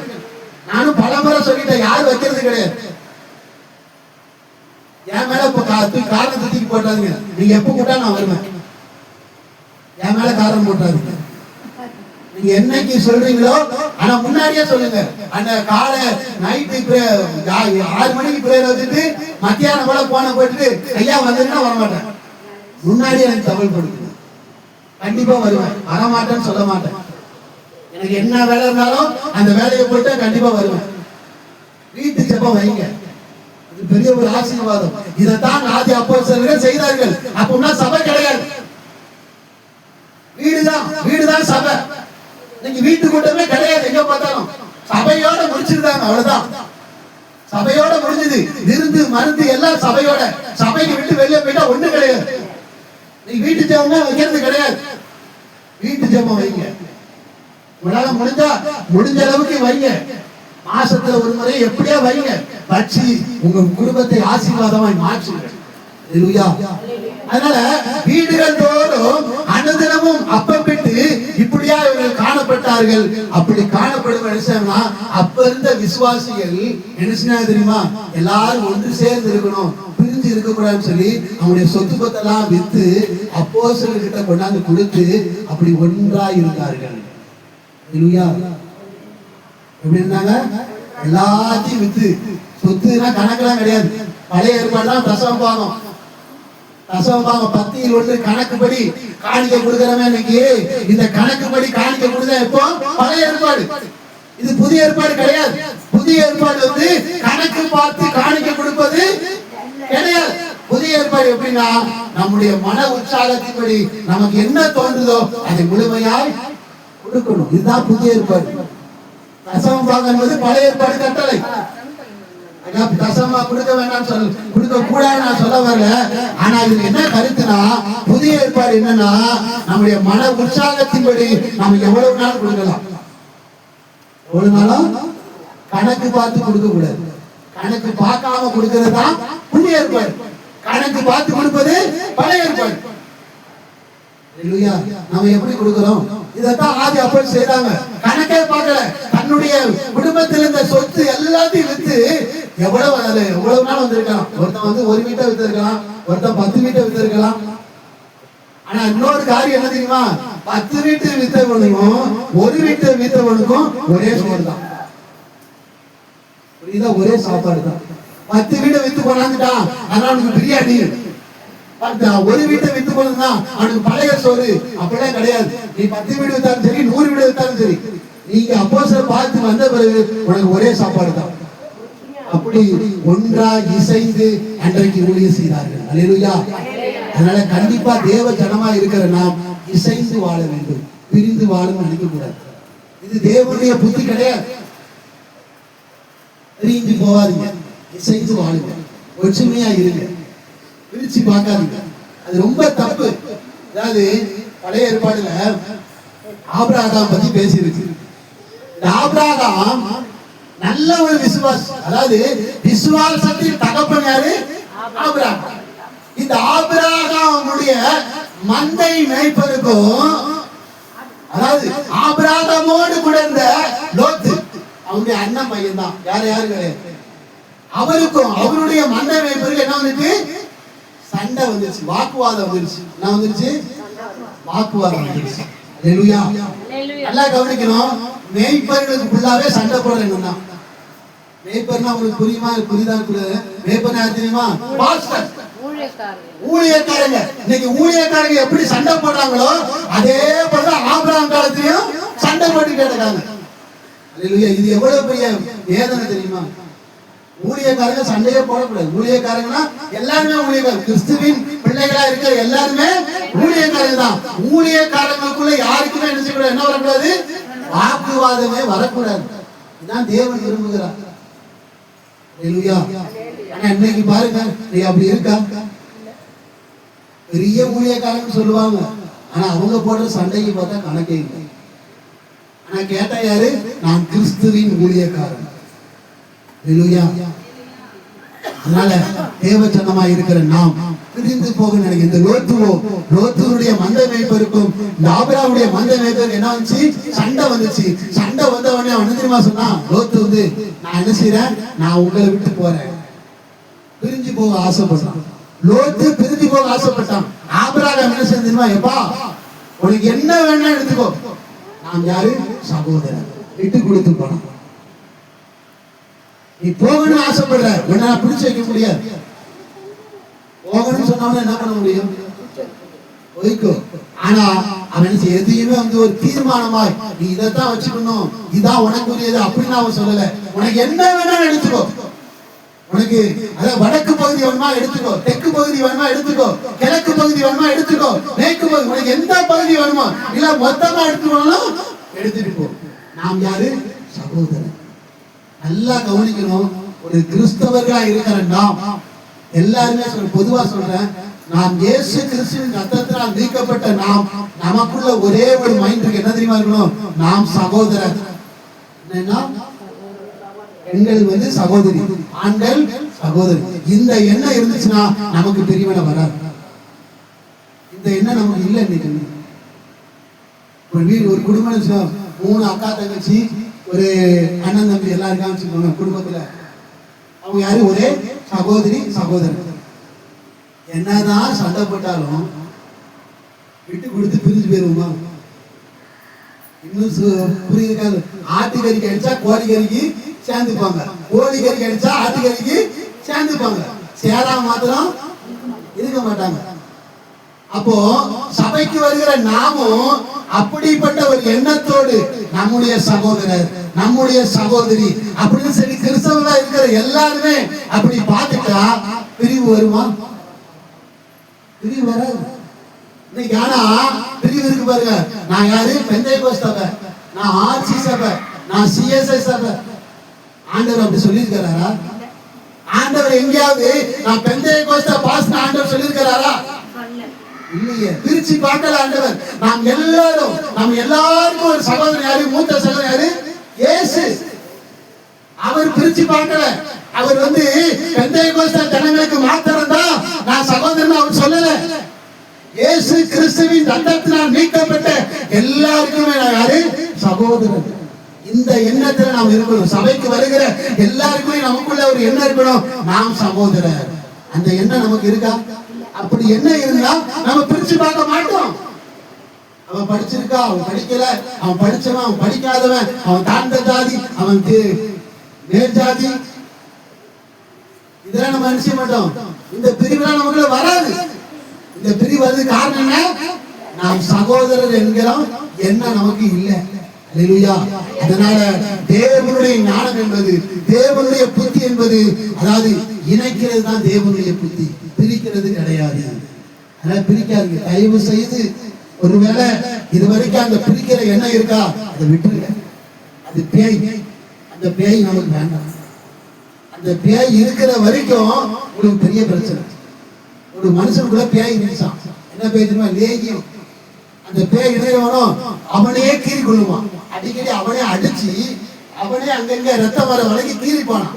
நானும் பலமுறை சொல்லிட்டேன், யாரும் வைக்கிறது கிடையாது. என் மேல காரணத்தை தூக்கி போட்டாதீங்க. நீங்க எப்ப கூட்டா நான் வருவேன். என் மேல காரணம் போட்டாதீங்க. நீங்க என்னைக்கு சொல்றீங்களோ ஆனா முன்னாடியே சொல்லுங்க. அந்த காலை நைட்டு 6 மணிக்கு பிரேயர் வச்சுட்டு மத்தியானம் போல போன போயிட்டு ஐயா வந்துன்னா வரமாட்டேன். முன்னாடியே எனக்கு தகவல் கொடுக்குது. கண்டிப்பா வருவேன். வரமாட்டேன்னு சொல்ல மாட்டேன். எனக்கு என்ன வேலை இருந்தாலும் அந்த வேலையை போயிட்டு கண்டிப்பா வருவேன். வீட்டு ஜெபம் வைங்க. இது பெரிய ஒரு ஆசீர்வாதம். இதைத்தான் ஆதி அப்போஸ்தலர்கள் செய்தார்கள். அப்போனா சபை கிடையாது, வீடுதான் சபை. நீங்க வீட்டு கூட்டமே கிடையாது. எங்க பார்த்தாலும் சபையோட முடிச்சிருந்தாங்க. அவ்வளவுதான், சபையோட முடிஞ்சது. விருந்து மருந்து எல்லாம் சபையோட. சபைக்கு விட்டு வெளியே போயிட்டா ஒண்ணு கிடையாது. நீ வீட்டு ஜெபமே வைக்கிறது கிடையாது. வீட்டு ஜெபம் வைங்க. உங்களால முடிஞ்ச அளவுக்கு வைங்க. மாசத்துல ஒரு முறை எப்படியா வைங்க. வச்சு உங்க குடும்பத்தை ஆசீர்வாதமாய் மாற்றுங்க. அதனால வீடுகள் தோறும் அனுதினமும் அப்பமிட்டு இப்படியா இவர்கள் காணப்பட்டார்கள். அப்படி காணப்படும் நினைச்சாங்கன்னா அப்ப இருந்த விசுவாசிகள் என்ன தெரியுமா, எல்லாரும் ஒன்று சேர்ந்து இருக்கணும், பிரிஞ்சு இருக்க கூடாதுன்னு சொல்லி அவங்களுடைய சொத்து பத்தெல்லாம் வித்து அப்போஸ்தலர்கிட்ட கொண்டாந்து கொடுத்து அப்படி ஒன்றாய் இருந்தார்கள். எப்படி இருந்தாங்க? எல்லாத்தையும் வித்து, சொத்துனா கணக்கெல்லாம் கிடையாது. பழைய ஏற்பாடுலாம் தசமபாகம் 10 ஒன்று கணக்குப்படி காணிக்கை கொடுக்கிறவன். இன்னைக்கு இந்த கணக்குப்படி காணிக்கை கொடுத்தா எப்போ? பழைய ஏற்பாடு. இது புதிய ஏற்பாடு கிடையாது. புதிய ஏற்பாடு வந்து கணக்கு பார்த்து காணிக்கை கொடுப்பது கிடையாது. புதிய ஏற்பாடு எப்படின்னா நம்முடைய மன உற்சாகத்தின்படி நமக்கு என்ன தோன்றுதோ அதை முழுமையாய் கொடுக்கணும். இதுதான் புதிய ஏற்பாடு. தசமபாகம் என்பது பழைய ஏற்பாடு கட்டளை. தசமா கொடுக்க வேண்டாம் கொடுக்க கூடாது நான் சொல்ல வரல. ஆனா இதுல என்ன கருத்துனா, புதிய ஏற்பாடு என்னன்னா நம்முடைய மன உற்சாகத்தின்படி நம்ம எவ்வளவு நாள் கொடுக்கலாம். எவ்வளவு நாளும் கணக்கு பார்த்து கொடுக்க கூடாது. கணக்கு பார்க்காம கொடுக்கிறது தான் புதிய ஏற்பாடு. கணக்கு பார்த்து கொடுப்பது பழைய ஏற்பாடு. நம்ம எப்படி கொடுக்கிறோம்? இதைத்தான் ஆதி அப்போஸ்தலர் செய்தாங்க. கணக்கே பார்க்கல. தன்னுடைய குடும்பத்தில் இருந்த சொத்து எல்லாத்தையும் வித்து எவ்வளவு நாள் வந்திருக்கலாம். ஒருத்தன் வந்து ஒரு வீட்டை வித்து இருக்கலாம், ஒருத்தன் 10 வீட்டை வித்து இருக்கலாம். ஆனா இன்னொரு காரியம் என்ன தெரியுமா, 10 வீட்டு வித்தவனுக்கும் ஒரு வீட்டை வித்தவனுக்கும் ஒரே சோறு தான். புரியுதா? ஒரே சாப்பாடு தான். 10 வீட்டை வித்து கொண்டாந்துட்டான், அதனால அவனுக்கு பிரியாணி. ஒரு வீட்டை வித்து போனதுன்னா அவனுக்கு பழைய சோறு. அப்படிலாம் கிடையாது. நீ 10 வீடு வித்தாலும் சரி, 100 வீடு வித்தாலும் சரி, நீங்க அப்போஸ்தலர் பார்த்து வந்த பிறகு உனக்கு ஒரே சாப்பாடு தான். அப்படி ஒன்றாய் இசைந்து அன்றைக்கு ஊழியம் செய்தார்கள். அல்லேலூயா. அதனால கண்டிப்பா தேவ ஜனமா இருக்கிற நாம் இசைந்து வாழ வேண்டும், பிரிந்து வாழணும் நினைக்க கூடாது. இது தேவனுடைய புத்தி கிடையாது. பிரிந்து போவாதீங்க, இசைந்து வாழுங்க, ஒற்றுமையா இருங்க, பிரிச்சு பார்க்காதீங்க. அது ரொம்ப தப்பு. அதாவது பழைய ஏற்பாடுல ஆபிரகாம் பத்தி பேசியிருக்கு. ஆபிரகாம் நல்ல ஒரு விசுவாசி. அதாவது விசுவாசத்தின் தகப்பன் யாரு? ஆபிரகாம். இந்த ஆபிரகாமுடைய மந்தை மேய்ப்பருக்கும், அதாவது ஆபிரகாமோடு கூட இருந்த லோத்து அவனுடைய அண்ணன் பையன் தான். யாரு கிடையாது. அவருக்கும் அவருடைய மந்தை மேய்ப்பருக்கு என்ன வந்துச்சு? சண்டை வந்துருச்சு, வாக்குவாதம் வந்துருச்சு. என்ன வந்துருச்சு? வாக்குவாதம் வந்துருச்சு. அல்லேலூயா. நல்லா கவனிக்கணும். மேய்ப்பர்களுக்கு ஃபுல்லாவே சண்டை போடுறது தான். மேய்ப்பர்னா உங்களுக்கு புரியுமா? புரியுதான்? மேய்ப்பர் யார் தெரியுமா? பாஸ்டர், ஊழியக்காரங்க. இன்னைக்கு ஊழியக்காரங்க எப்படி சண்டை போடுறாங்களோ அதே போல ஆபிரகாம் காலத்திலயும் சண்டை போட்டுக்கிட்டு இருக்காங்க. அல்லேலூயா. இது எவ்வளவு பெரிய வேதனை தெரியுமா? ஊழியக்காரங்க சண்டையே போடக்கூடாது. ஊழியக்காரங்கன்னா எல்லாருமே ஊழியக்காரங்க. கிறிஸ்துவின் பிள்ளைகளா இருக்கிற எல்லாருமே ஊழியக்காரங்க தான். ஊழியக்காரங்களுக்குள்ள யாருக்குமே என்ன வரக்கூடாது? வாக்குவாதமே வரக்கூடாது. இதான் தேவன் விரும்புகிறார். அல்லேலூயா. ஆனா இன்னைக்கு பாருங்க, நீ அப்படி இருக்கா? பெரிய ஊழியக்காரங்க சொல்லுவாங்க, ஆனா அவங்க போடுற சண்டைக்கு பார்த்தா கணக்கே இல்லை. ஆனா கேட்டா யாரு? நான் கிறிஸ்துவின் ஊழியக்காரன். அல்லேலூயா. அதனால தேவச்சனமா இருக்கிற நாம் பிரிந்து போக நினைக்க. இந்த லோத்துடைய மந்தை மேய்ப்பருக்கும் இந்த ஆபிரகாமுடைய மந்தை மேய்ப்பருக்கு என்ன வந்துச்சு? சண்டை வந்துச்சு. சண்டை வந்த உடனே அவன் தெரியுமா சொன்னா? லோத்து வந்து, நான் என்ன செய்யறேன்? நான் உங்களை விட்டு போறேன். பிரிஞ்சு போக ஆசைப்பட்டான். லோத்து பிரிஞ்சு போக ஆசைப்பட்டான். ஆபிரகாம் என்ன செஞ்சிருமா? எப்பா, உனக்கு என்ன வேணா எடுத்துக்கோ, நாம் யாரு? சகோதரன். விட்டு கொடுத்து போனான். நீ போகணும்னு ஆசைப்படுற, உன்னை பிடிச்சு வைக்க முடியாது. போகணும்னு சொன்னவன என்ன பண்ண முடியும்? போய்க்கோ. ஆனா அவன் எதையுமே வந்து ஒரு தீர்மானமாய் நீ இதைத்தான் வச்சுக்கணும், இதான் உனக்குரியது அப்படின்னு அவன் சொல்லல. உனக்கு என்ன வேணாலும் எடுத்துக்கோ. உனக்கு அதாவது வடக்கு பகுதி வேணுமா எடுத்துக்கோ, தெற்கு பகுதி வேணுமா எடுத்துக்கோ, கிழக்கு பகுதி வேணுமா எடுத்துக்கோ, மேற்கு பகுதி, உனக்கு எந்த பகுதி வேணுமோ இல்ல மொத்தமா எடுத்துக்கணும், எடுத்துட்டு போ. நாம் யாரு? சகோதரன். நல்லா கவனிக்கணும். ஒரு கிறிஸ்தவர்களா இருக்கிற நாம் எல்லாருமே பொதுவா சொல்றேன், நாம் இயேசு கிறிஸ்துவின் ரத்தத்தினால் நீக்கப்பட்ட நாம், நமக்குள்ள ஒரே ஒரு மைண்ட் இருக்கு. என்ன தெரியுமா இருக்கணும்? நாம் சகோதரர். என்னன்னா பெண்கள் வந்து சகோதரி, ஆண்கள் சகோதரி. இந்த எண்ணம் இருந்துச்சுன்னா நமக்கு பிரிவினை வராது. இந்த எண்ணம் நமக்கு இல்லை. இன்னைக்கு ஒரு வீடு, ஒரு குடும்பம், 3 அக்கா தங்கச்சி, ஒரு அண்ணன் தம்பி எல்லாம் இருக்கான்னு வச்சுக்கோங்க குடும்பத்துல. அவங்க யாரு? ஒரே சகோதரி சகோதரன். என்னதான் சண்டை போட்டாலும் விட்டு கொடுத்து பிரிஞ்சு போயிருவோமா? இன்னும் புரியுதுக்காது. ஆட்டுக்கறிக்கு அடிச்சா கோழிக்கறிக்கு சேர்ந்துப்பாங்க, கோழிக்கறிக்கு அடிச்சா ஆட்டுக்கறிக்கு சேர்ந்துப்பாங்க, சேரா மாத்திரம் இருக்க மாட்டாங்க. அப்போ சபைக்கு வருகிற நாமும் அப்படிப்பட்ட ஒரு எண்ணத்தோடு நம்முடைய சகோதரர், நம்முடைய சகோதரி அப்படின்னு சொல்லி கிறிஸ்தவர்களா இருக்கிற எல்லாருமே அப்படி பார்த்துட்டா பிரிவு வருமா? பிரிவு வராது. இன்னைக்கு ஆனா பிரிவு இருக்கு பாருங்க. நான் யாரு? பெந்தேகோஸ்தே சபை, நான் ஆர்சி சபை, நான் சிஎஸ்ஐ சபை. ஆண்டவர் அப்படி சொல்லியிருக்கிறாரா? ஆண்டவர் எங்கேயாவது நான் பெந்தேகோஸ்தே பாஸ்டர் ஆண்டவர் சொல்லியிருக்கிறாரா? இல்லையே. பிரிச்சு பார்க்கல ஆண்டவர். நாம் எல்லாரும், நம்ம எல்லாருக்கும் ஒரு சகோதரன் யாரு? மூத்த சகோதரன் யாரு? இயேசு. அவர் பிரிச்சு பார்க்கல. அவர் வந்து பெந்தேகோஸ்தே ஜனங்களுக்கு மாத்திரம் தான் நான் சகோதரன் அவர் சொல்லல. இயேசு கிறிஸ்துவின் ரத்தத்தினால் நீக்கப்பட்ட எல்லாருக்குமே நான் யாரு? சகோதரன். இந்த எண்ணத்துல நாம் இருக்கணும். சபைக்கு வருகிற எல்லாருக்குமே நமக்குள்ள ஒரு எண்ணம் இருக்கணும், நாம் சகோதரர். அந்த எண்ணம் நமக்கு இருக்கா? அப்படி என்ன இருந்தா நம்ம பிரிச்சு பார்க்க மாட்டோம். அவன் படிச்சிருக்கா, அவன் படிக்கல, அவன் படிச்சவன், அவன் படிக்காதவன், அவன் தாழ்ந்த ஜாதி, அவன் மேல் ஜாதி, இதெல்லாம் நம்ம நினைச்ச மாட்டோம். இந்த பிரிவுலாம் நமக்குள்ள வராது. இந்த பிரிவு வந்து காரணம் என்ன? நாம் சகோதரர் என்கிறோம் என்ன நமக்கு இல்லை. அல்லேலூயா. அதனால தேவனுடைய ஞானம் என்பது, தேவனுடைய புத்தி என்பது, அதாவது இணைக்கிறது தான் தேவனுடைய புத்தி, பிரிக்கிறது கிடையாது. அதனால பிரிக்காது. தயவு செய்து ஒருவேளை இதுவரைக்கும் அந்த பிரிக்கிற எண்ணம் இருக்கா, அதை விட்டுருங்க. அது பேய். அந்த பேய் நமக்கு வேண்டாம். அந்த பேய் இருக்கிற வரைக்கும் உங்களுக்கு பெரிய பிரச்சனை. ஒரு மனுஷனுக்குள்ள பேய் இருந்துச்சான். என்ன பேய் தெரியுமா? லேகியம். அந்த பேய் இணையவனும் அவனையே கீறி கொள்ளுவான். அடிக்கடி அவனே அடிச்சு அவனே அங்கங்க ரத்தம் வர வரைக்கும் கீறிப்பான்.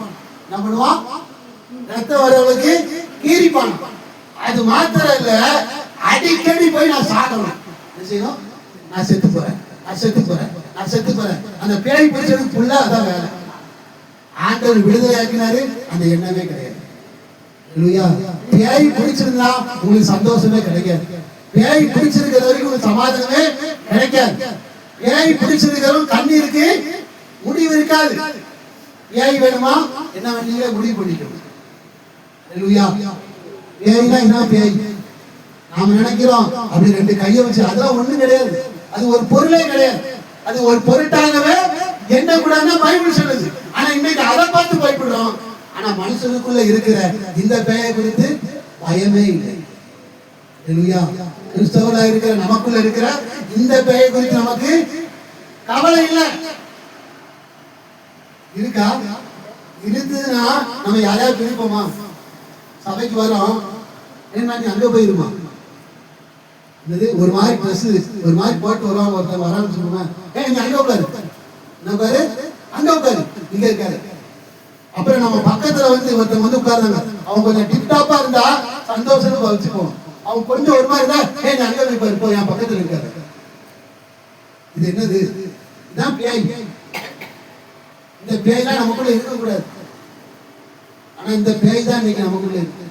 என்ன பண்ணுவான்? ரத்தம் வரவளுக்கு கீறிப்பான். அது மாத்திரம் இல்ல, அடிக்கடி போய் நான் சாகணும், என்ன செய்யணும்? நான் செத்து போறேன், நான் செத்து போறேன், நான் செத்து போறேன். அந்த பேய் பிடிச்சதுக்கு ஃபுல்லா அதான் வேலை. ஆண்டவர் விடுதலை ஆக்கினாரு, அந்த எண்ணமே கிடையாது. பேய் பிடிச்சிருந்தா உங்களுக்கு சந்தோஷமே கிடைக்காது. பேய் பிடிச்சிருக்கிற வரைக்கும் உங்களுக்கு சமாதானமே கிடைக்காது. பேய் பிடிச்சிருக்கிறவங்க கண்ணீருக்கு முடிவு இருக்காது. பேய் வேணுமா? என்ன நீங்களே முடிவு பண்ணிக்கணும். பேய்னா என்ன? பேய் நாம நினைக்கிறோம் அப்படி 2 கையை வச்சு, அதெல்லாம் ஒண்ணும் கிடையாது. அது ஒரு பொருளே கிடையாது. அது ஒரு பொருட்டாகவே என்ன கூடாதுன்னா பைபிள் சொல்லுது. ஆனா இன்னைக்கு அதை பார்த்து பயப்படுறோம். ஆனா மனுஷனுக்குள்ள இருக்கிற இந்த பேயை குறித்து பயமே இல்லை. ஹல்லேலூயா. கிறிஸ்தவரா இருக்கிற நமக்குள்ள இருக்கிற இந்த பேயை குறித்து நமக்கு கவலை இல்லை. இருக்கா? இருந்ததுன்னா நம்ம யாரையாவது பிரிப்போமா? சபைக்கு வரோம், என்ன நீ அங்க போயிருமா? ஒரு மாதிரி ட்ரெஸ் ஒரு மாதிரி போட்டு வருவாங்க, ஒருத்தர் வரான்னு சொல்லுவேன், நீ அங்க உட்காரு, என்ன உட்காரு, அங்க உட்காரு, இங்க இருக்காரு. அப்புறம் நம்ம பக்கத்துல ஒருத்தர் உட்காருங்க, அவங்க கொஞ்சம் டிப்டாப்பா இருந்தா சந்தோஷமா வச்சுப்போம். அவங்க கொஞ்சம் ஒரு மாதிரி இருந்தா நீ அங்க போய் பாரு, போ, என் பக்கத்துல இருக்காரு. இது என்னது? இதான் பேய். இந்த பேய்லாம் நமக்குள்ள இருக்கக்கூடாது. ஆனா இந்த பேய் தான் இன்னைக்கு நமக்குள்ள இருக்கு.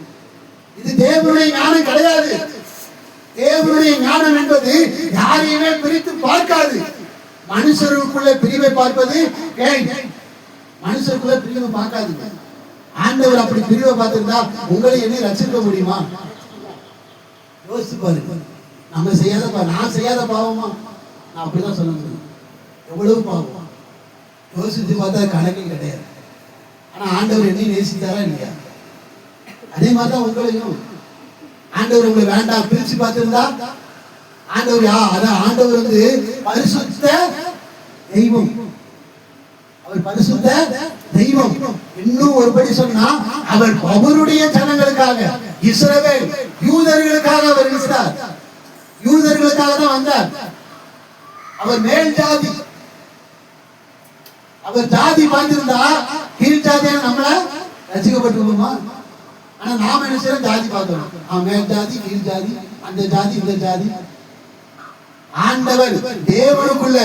இது தேவனுடைய ஞானம் கிடையாது. தேவனுடைய ஞானம் என்பது யாரையுமே பிரித்து பார்க்காது. மனுஷருக்குள்ள பிரிவை பார்ப்பது பேய். மனுஷருக்குள்ள பிரிவை பார்க்காதுங்க. ஆண்டவர் அப்படி பிரிவை பார்த்திருந்தா உங்களை என்ன ரட்சிக்க முடியுமா? யோசிச்சு பாருங்க. நம்ம செய்யாத நான் செய்யாத பாவமா? நான் அப்படிதான் சொல்ல முடியும். எவ்வளவு பாவம் யோசிச்சு பார்த்தா கணக்கு கிடையாது. ஆனா ஆண்டவர் என்னை நேசித்தாரா இல்லையா? அதே மாதிரிதான் உங்களையும் ஆண்டவர் உங்களை வேண்டாம் பிரிச்சு பார்த்திருந்தா ஆண்டவர் அதான் ஆண்டவர் பரிசுத்த தெய்வம். அவர் பரிசுத்த தெய்வம். இன்னும் ஒருபடி சொன்னா அவர் அவருடைய ஜனங்களுக்காக, இஸ்ரவேல் யூதர்களுக்காக அவர் இருந்தார். யூதர்களுக்காக தான் வந்தார். அவர் மேல் ஜாதி. அவர் ஜாதி பார்த்திருந்தா கீழ் ஜாதியான நம்மள ரசிக்கப்பட்டிருப்போமா? ஆனா நாம என்ன செய்யறோம்? ஜாதி பார்த்தோம். மேல் ஜாதி, கீழ் ஜாதி, அந்த ஜாதி, இந்த ஜாதி. ஆண்டவர் தேவனுக்குள்ள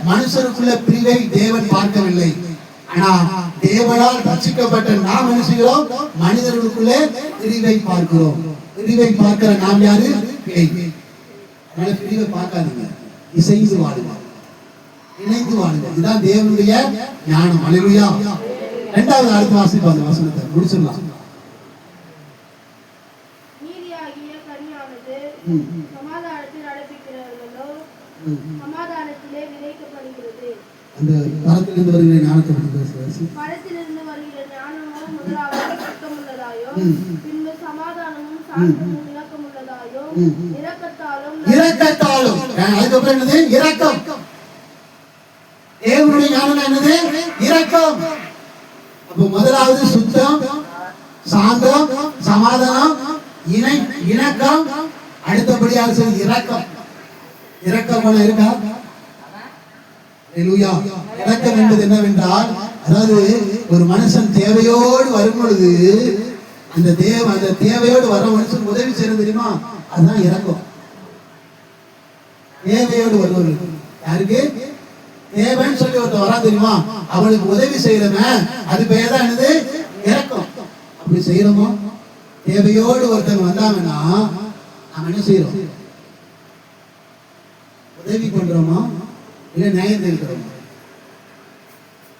மனுஷருக்குள்ள பிரிவை தேவன் பார்க்கவில்லை. ஆனா தேவனால் ரட்சிக்கப்பட்ட நாம் என்ன செய்கிறோம்? மனிதர்களுக்குள்ள பிரிவை பார்க்கிறோம். பிரிவை பார்க்கிற நாம் யாரு? பேய். அதனால பிரிவை பார்க்காதீங்க, இசைந்து வாழுங்க, இணைந்து வாழுங்க. இதுதான் தேவனுடைய ஞானம். ஹல்லேலூயா. இரண்டாவது அடுத்த வாசிப்பாங்க, வசனத்தை முடிச்சிடலாம். சமாதானத்திலே விதைக்கப்படுகிறது. அந்த மரத்திலிருந்து வருகிற ஞானத்தை பற்றி பேசுவார். மரத்திலிருந்து வருகிற ஞானமோ முதலாவது சுத்தமுள்ளதாயோ, பின்பு சமாதானமும் சாந்தமும் இரக்கமுள்ளதாயோ, இரக்கத்தாலும் அதுக்கப்புறம் என்னது? இரக்கம். தேவனுடைய ஞானம் என்னது? இரக்கம். அப்ப முதலாவது சுத்தம், சாந்தம், சமாதானம், இணக்கம். அடுத்தபடியாக சொல்லி இரக்கம். இரக்கம் இருக்கா? ஹல்லேலூயா. இரக்கம் என்பது என்னவென்றால், அதாவது ஒரு மனுஷன் தேவையோடு வரும் பொழுது அந்த தேவையோடு வர மனுஷன் உதவி செய்யறது தெரியுமா? அதுதான் இரக்கம். தேவையோடு வருவது யாருக்கு? தேவைன்னு சொல்லி ஒருத்தர் வரா தெரியுமா? அவளுக்கு உதவி செய்யறவன் அது பெயர் தான் என்னது? இரக்கம். அப்படி செய்யறோமோ? தேவையோடு ஒருத்தன் வந்தாங்கன்னா நாம என்ன செய்யறோம்? உதவி பண்றோமா இல்ல நியாயம் தெரிவிக்கிறோமா?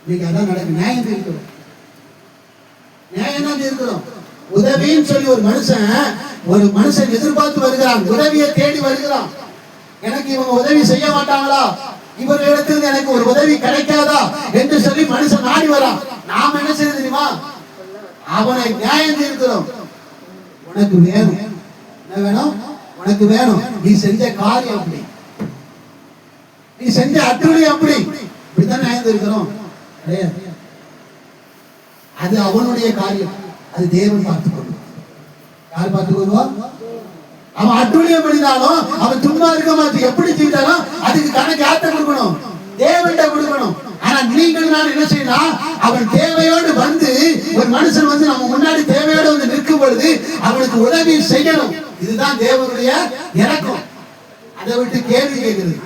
இன்னைக்கு அதான் நடக்கு. நியாயம் தெரிவிக்கிறோம். நியாயம் தான் தெரிவிக்கிறோம். உதவின்னு சொல்லி ஒரு மனுஷன் எதிர்பார்த்து வருகிறான், உதவியை தேடி வருகிறான். எனக்கு இவங்க உதவி செய்ய மாட்டாங்களா, இவர்களிடத்தில் எனக்கு ஒரு உதவி கிடைக்காதா என்று சொல்லி மனுஷன் நாடி வரான். நாம என்ன செய்ய தெரியுமா? அவனை நியாயம் தீர்க்கிறோம். உனக்கு வேணும், என்ன வேணும்? உனக்கு வேணும். நீ செஞ்ச காரியம் அப்படி, நீ செஞ்ச அட்டுழியம் அப்படி, இப்படித்தான் நியாயம் தீர்க்கிறோம். அது அவனுடைய காரியம். அது தேவன் பார்த்துக் கொள்வான். யார் பார்த்துக் கொள்வான்? அவன் அட்டுழியம் பண்ணினாலும் அவன் சும்மா இருக்க மாட்டேன். எப்படி செய்தாலும் அதுக்கு கணக்கு யார்கிட்ட கொடுக்கணும்? தேவன்கிட்ட கொடுக்கணும். ஆனா நீங்கள் நான் என்ன செய்யணும்? அவன் தேவையோடு ஒரு மனுஷன் நம்ம முன்னாடி தேவையோடு நிற்கும் பொழுது அவனுக்கு உதவி செய்யணும். இதுதான் தேவனுடைய இரக்கம். அதை விட்டு கேள்வி கேட்கிறது.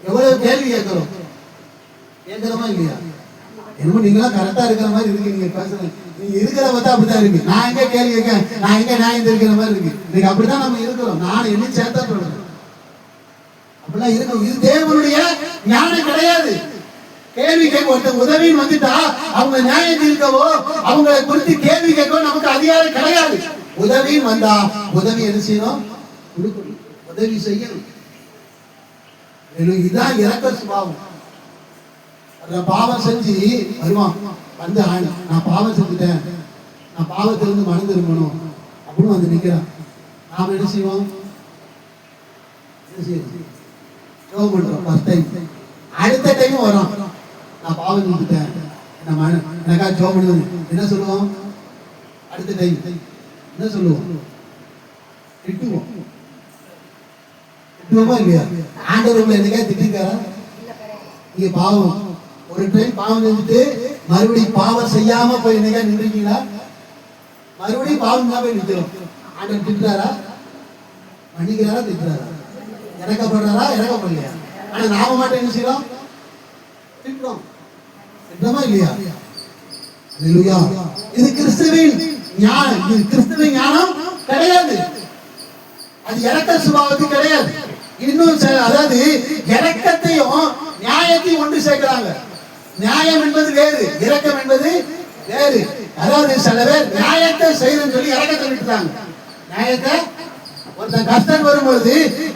எவ்வளவு கேள்வி கேட்கிறோம்? கேட்கிறோமா இல்லையா? என்னமோ நீங்களா கரெக்டா இருக்கிற மாதிரி இருக்கு. நீங்க பேசுறீங்க, நீங்க இருக்கிற பார்த்தா அப்படிதான் இருக்கு. நான் எங்க கேள்வி கேட்க, நான் எங்க நியாயம் இருக்கிற மாதிரி இருக்கு. இன்னைக்கு அப்படிதான் நம்ம இருக்கிறோம். நான் என்ன சேர்த்தா சொல்றேன், அப்படிலாம் இருக்கும். இது தேவனுடைய ஞானம் கிடையாது. கேள்வி கேட்க ஒருத்தர் உதவின்னு வந்துட்டா அவங்க நியாயம் இருக்கவோ அவங்களை குறித்து கேள்வி கேட்கவோ நமக்கு அதிகாரம் கிடையாது. உதவின்னு வந்தா உதவி என்ன செய்யணும்? கொடுக்கணும், உதவி செய்யணும். இதுதான் இரக்க சுபாவம். பாவம் செஞ்சு வருவான், வந்து நான் பாவம் செஞ்சுட்டேன், நான் பாவத்திலிருந்து மனம் திரும்பணும் அப்படின்னு வந்து நிக்கிறான். நாம என்ன செய்வோம்? ஜெபம் பண்றோம் ஃபர்ஸ்ட் டைம். அடுத்த டைம் வரோம், நான் பாவம் செஞ்சுட்டேன், எனக்கா ஜெபம் பண்ணுது. என்ன சொல்லுவோம்? அடுத்த டைம் என்ன சொல்லுவோம்? திட்டுவோம். திட்டுவோமா இல்லையா? ஆண்டவர் உங்களை என்னைக்கா திட்டிருக்காரா? நீங்க பாவம் ஒரு டைம் பாவம் செஞ்சுட்டு மறுபடியும் பாவம் செய்யாம போய் என்னைக்கா நின்றுக்கீங்களா? மறுபடியும் பாவம் தான் போய் நிற்கிறோம். ஆண்டவர் திட்டுறாரா? மன்னிக்கிறாரா? திட்டுறாரா? இறக்கப்படுறாரா? இறக்கப்படலையா? ஆனா நாம மட்டும் என்ன செய்யறோம்? திட்டுறோம். திட்டமா இல்லையா? அல்லேலூயா. இது கிறிஸ்துவின் ஞானம். இது கிறிஸ்துவின் ஞானம் கிடையாது. அது இரக்க சுபாவத்து கிடையாது. இன்னும் அதாவது இரக்கத்தையும் நியாயத்தையும் ஒன்று சேர்க்கிறாங்க. நியாயம் என்பது வேறு, இரக்கம் என்பது வேறு. அதாவது சில பேர் நியாயத்தை செய்யறன்னு சொல்லி இரக்கத்தை விட்டுறாங்க. நியாயத்தை ஒருத்தன் கஷ்டம் வரும்போது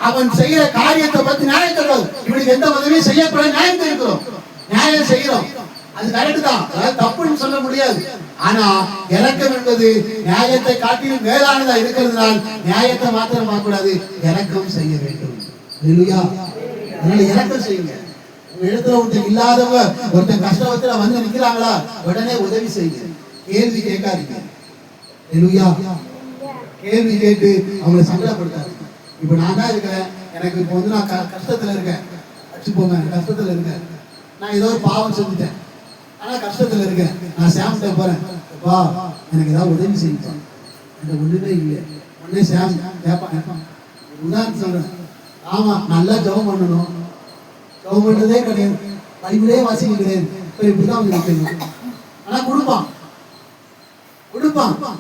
அவன் செய்யற காரியத்தை பத்தி நியாயத்தை இவனுக்கு எந்த உதவியும் செய்யக்கூடாது நியாயத்தை இருக்கிறோம், நியாயம் செய்யறோம். அது கரெக்ட் தான், அதாவது தப்புன்னு சொல்ல முடியாது. ஆனா இரக்கம் என்பது நியாயத்தை காட்டிலும் மேலானதா இருக்கிறதுனால் நியாயத்தை மாத்திரம் பார்க்க கூடாது, இரக்கம் செய்ய வேண்டும். அல்லேலூயா. அதனால இரக்கம் செய்யுங்க. உங்க இடத்துல ஒருத்தன் இல்லாதவங்க ஒருத்தன் கஷ்டத்துல வந்து நிக்கிறாங்களா, உடனே உதவி செய்யுங்க. கேள்வி கேட்காதீங்க. அல்லேலூயா. கேள்வி கேட்டு அவங்களை சங்கடப்படுத்தாதீங்க. இப்ப நான் தான் இருக்கிறேன், எனக்கு இப்போ வந்து நான் கஷ்டத்துல இருக்கேன் வச்சுப்போங்க, கஷ்டத்துல இருக்கேன், நான் ஏதோ ஒரு பாவம் செஞ்சுட்டேன், ஆனா கஷ்டத்துல இருக்கேன், நான் சாம்கிட்ட போறேன், வா எனக்கு ஏதாவது உதவி செய்யுங்க. எனக்கு ஒண்ணுமே இல்லை. உடனே சாம் கேட்பான். உதாரணம் சொல்றேன், ஆமா நல்லா ஜெபம் பண்ணணும், ஜெபம் பண்றதே கிடையாது, பைபிளே வாசிக்க கிடையாது, இப்போ இப்படிதான் வந்து நிற்கணும். ஆனா கொடுப்பான்.